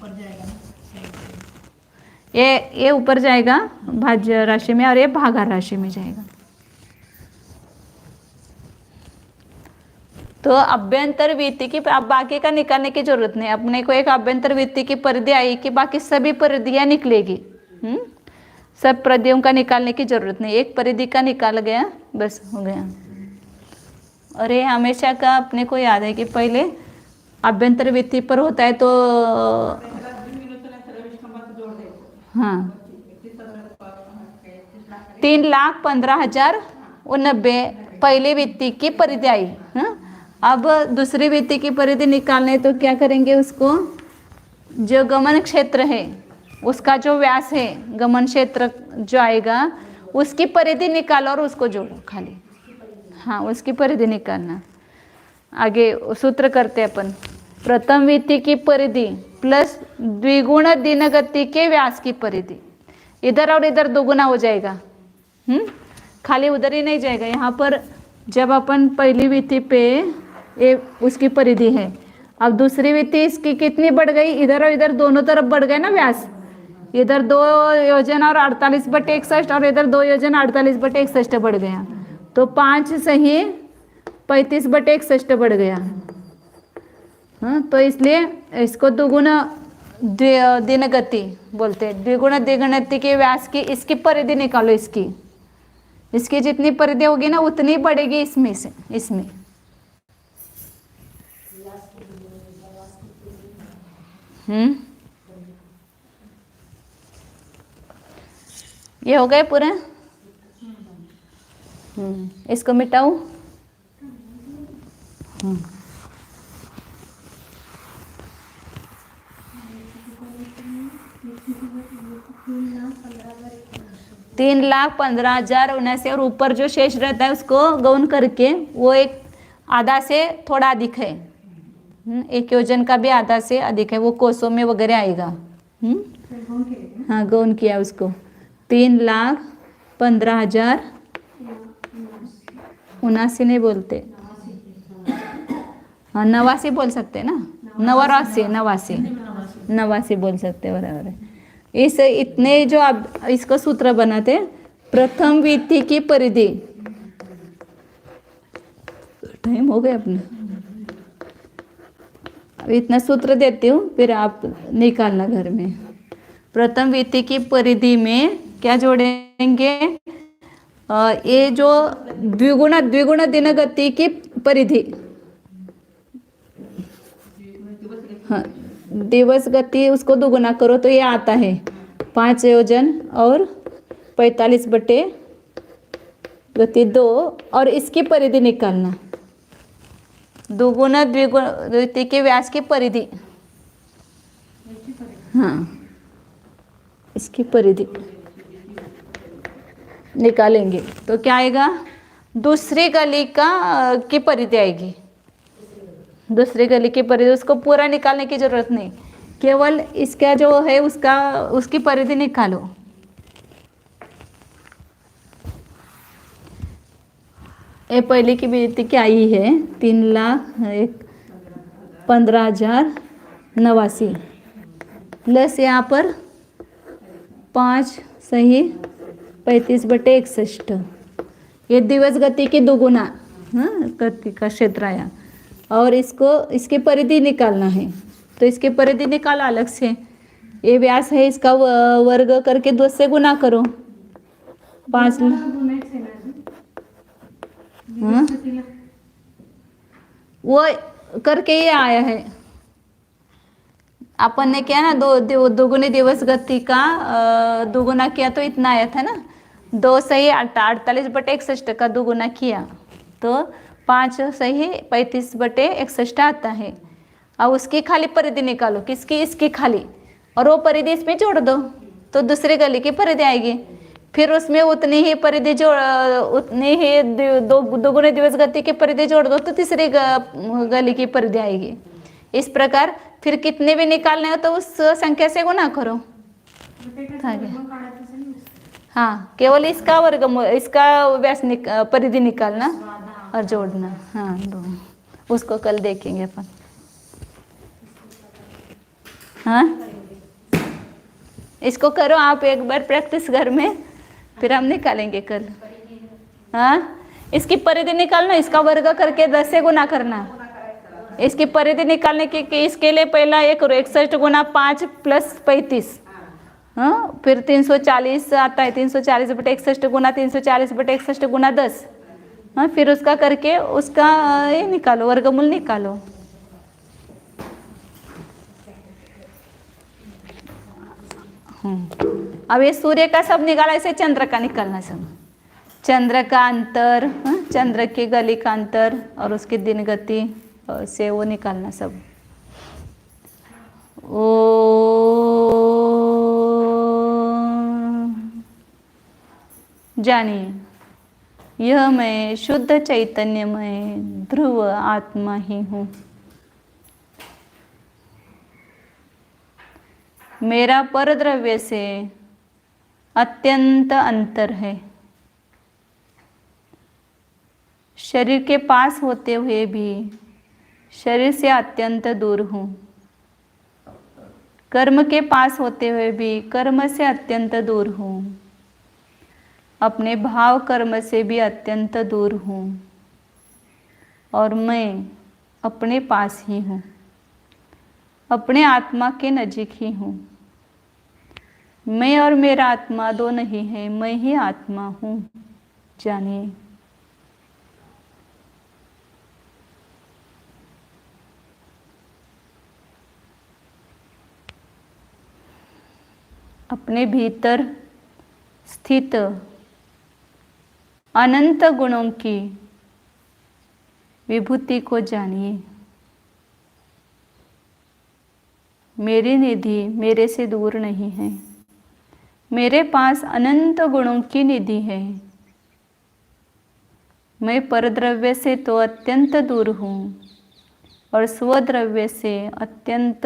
S1: ये ऊपर जाएगा भाज्य राशि में और ये भागाहार राशि में जाएगा। तो अभ्यंतर वित्ती की अब बाकी का निकालने की जरूरत नहीं, अपने को एक अभ्यंतर वित्ती की परिधि आई कि बाकी सभी परिधियां निकलेगी। सब परिधियों का निकालने की जरूरत नहीं, एक परिधि का निकाल गया बस हो गया। और ये हमेशा का अपने को याद है कि पहले अभ्यंतर वित्ती पर होता है तो हाँ 3,15,089 पहली वित्ती की परिधि आई। अब दूसरी वित्ती की परिधि निकालने तो क्या करेंगे, उसको जो गमन क्षेत्र है उसका जो व्यास है, गमन क्षेत्र जो आएगा उसकी परिधि निकालो और उसको जोड़ो खाली। हाँ उसकी परिधि निकालना। आगे सूत्र करते अपन, प्रथम वित्ती की परिधि प्लस द्विगुण दिनगति के व्यास की परिधि। इधर और इधर दोगुना हो जाएगा। खाली उधर ही नहीं जाएगा। यहाँ पर जब अपन पहली वित्ती पे ये उसकी परिधि है, अब दूसरी वित्ती इसकी कितनी बढ़ गई, इधर और इधर दोनों तरफ बढ़ गए ना व्यास। इधर 2 योजन और 48/61 और इधर 2 योजन 48/61 बढ़ गया, तो 5 सही 35/61 बढ़ गया। हाँ, तो इसलिए इसको दुगुना दिन गति बोलते हैं। द्विगुण द्विगुणति के व्यास की इसकी परिधि निकालो, इसकी जितनी परिधि होगी ना उतनी बढ़ेगी इसमें से इसमें। ये हो गए पूरे। इसको मिटाऊं। तीन लाख 15,000 उन्यासी और ऊपर जो शेष रहता है उसको गौण करके वो एक आधा से थोड़ा अधिक है। एक योजन का भी आधा से अधिक है, वो कोसों में वगैरह आएगा। हाँ, गौण किया उसको। 3,15,000 79 नहीं बोलते, हाँ 89 बोल सकते ना, 89 बोल सकते, बराबर है। इस इतने जो आप इसको सूत्र बनाते, प्रथम विधि की परिधि। टाइम हो गया अपना। अब इतना सूत्र देती हूँ, फिर आप निकालना घर में। प्रथम विधि की परिधि में क्या जोड़ेंगे? ये जो द्विगुण दिन गति की परिधि, हाँ दिवस गति उसको दुगुना करो तो ये आता है 5 योजन और 45 बटे गति 2, और इसकी परिधि निकालना। दुगुना द्विगुण गति के व्यास की परिधि, हाँ इसकी परिधि निकालेंगे तो क्या आएगा? दूसरी गली की परिधि आएगी। दूसरी गली की परिधि, उसको पूरा निकालने की जरूरत नहीं, केवल इसका जो है उसकी परिधि निकालो। ये पहले की विधि क्या आई है? 3,15,089 प्लस यहाँ पर 5 सही 35 बटे 61, ये दिवस गति की दुगुना, हाँ गति का क्षेत्र आया। और इसकी परिधि निकालना है, तो इसकी परिधि निकालो अलग से। ये व्यास है, इसका वर्ग करके 2 से गुना करो। 5 हाँ वो करके ये आया है। अपन ने क्या ना दुगुनी दिवस गति का दुगुना किया तो इतना आया था ना। 2 सही 48 बटे 61 का दुगुना किया तो 5 सही 35 बटे 61 आता है। अब उसकी खाली परिधि निकालो, किसकी? इसकी खाली, और वो परिधि इसमें जोड़ दो तो दूसरी गली की परिधि आएगी। फिर उसमें उतनी ही परिधि उतनी ही दोगुने दिवस गति की परिधि जोड़ दो तो तीसरी गली की परिधि आएगी। इस प्रकार फिर कितने भी निकालने हो तो उस संख्या से गुना करो। हाँ, केवल इसका वर्गमूल, इसका व्यास परिधि निकालना और जोड़ना। हाँ दो, उसको कल देखेंगे अपन। हाँ इसको करो आप एक बार प्रैक्टिस घर में, फिर हम निकालेंगे कल। हाँ इसकी परिधि निकालना, इसका वर्ग करके 10 से गुना करना। इसकी परिधि निकालने के इसके लिए पहला ये करो 61 गुना 5 प्लस 35, हाँ फिर 340 आता है। 340 बटे 61 गुना 340 बटे 61 गुना 10, हाँ फिर उसका करके उसका ये निकालो, वर्गमूल निकालो। अब ये सूर्य का सब निकाला, इसे चंद्र का निकालना सब। चंद्र का अंतर, चंद्र की गली का अंतर और उसकी दिन गति से वो निकालना सब। ओ जानिए, यह मैं शुद्ध चैतन्यमय ध्रुव आत्मा ही हूँ। मेरा परद्रव्य से अत्यंत अंतर है। शरीर के पास होते हुए भी शरीर से अत्यंत दूर हूँ। कर्म के पास होते हुए भी कर्म से अत्यंत दूर हूँ। अपने भाव कर्म से भी अत्यंत दूर हूँ और मैं अपने पास ही हूँ। अपने आत्मा के नजीक ही हूँ। मैं और मेरा आत्मा दो नहीं है, मैं ही आत्मा हूँ, जानिए। अपने भीतर स्थित अनंत गुणों की विभूति को जानिए। मेरी निधि मेरे से दूर नहीं है, मेरे पास अनंत गुणों की निधि है। मैं परद्रव्य से तो अत्यंत दूर हूँ और स्वद्रव्य से अत्यंत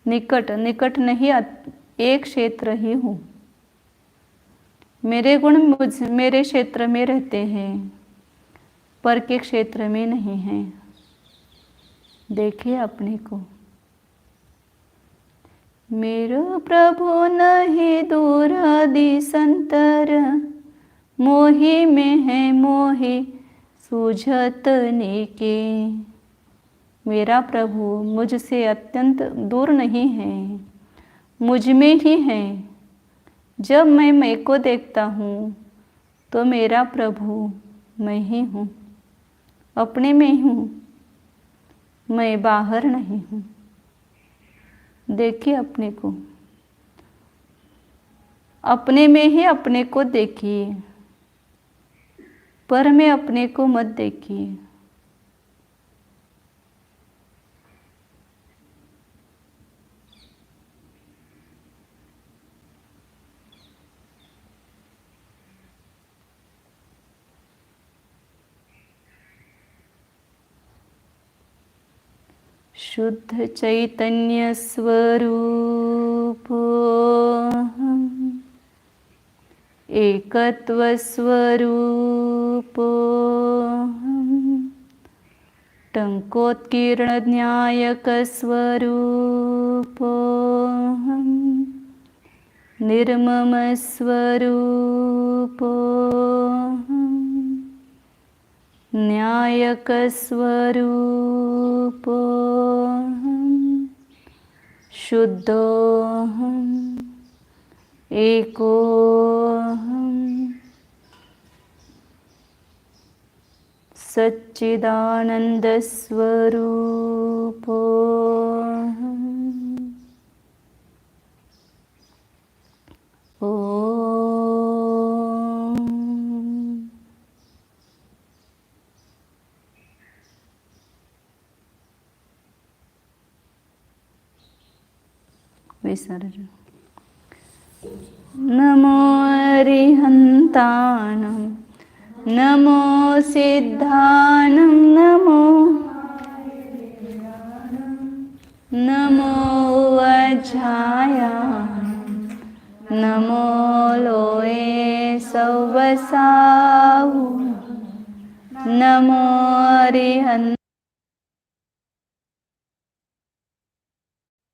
S1: निकट, निकट नहीं, एक क्षेत्र ही हूँ। मेरे गुण मेरे क्षेत्र में रहते हैं, पर के क्षेत्र में नहीं हैं। देखिए अपने को। मेरो प्रभु नहीं दूर दिसंतर, मोहि में है मोहि सूझत निके। मेरा प्रभु मुझसे अत्यंत दूर नहीं है, मुझ में ही है। जब मैं को देखता हूँ तो मेरा प्रभु मैं ही हूँ, अपने में हूँ, मैं बाहर नहीं हूँ। देखिए अपने को, अपने में ही अपने को देखिए, पर में अपने को मत देखिए। शुद्ध चैतन्य स्वरूप एकत्व स्वरूप टंकोत्कीर्ण न्यायक स्वरूप निर्मम स्वरूप न्यायक स्वरूप शुद्धोऽहम् एकोऽहम् सच्चिदानंद स्वरूपोऽहम्। ओम। विसर्जन। नमो अरिहन्ताणं नमो सिद्धानं नमो अज्ञायां नमो लोये सवसाहु नमो अरिहन्ताणं।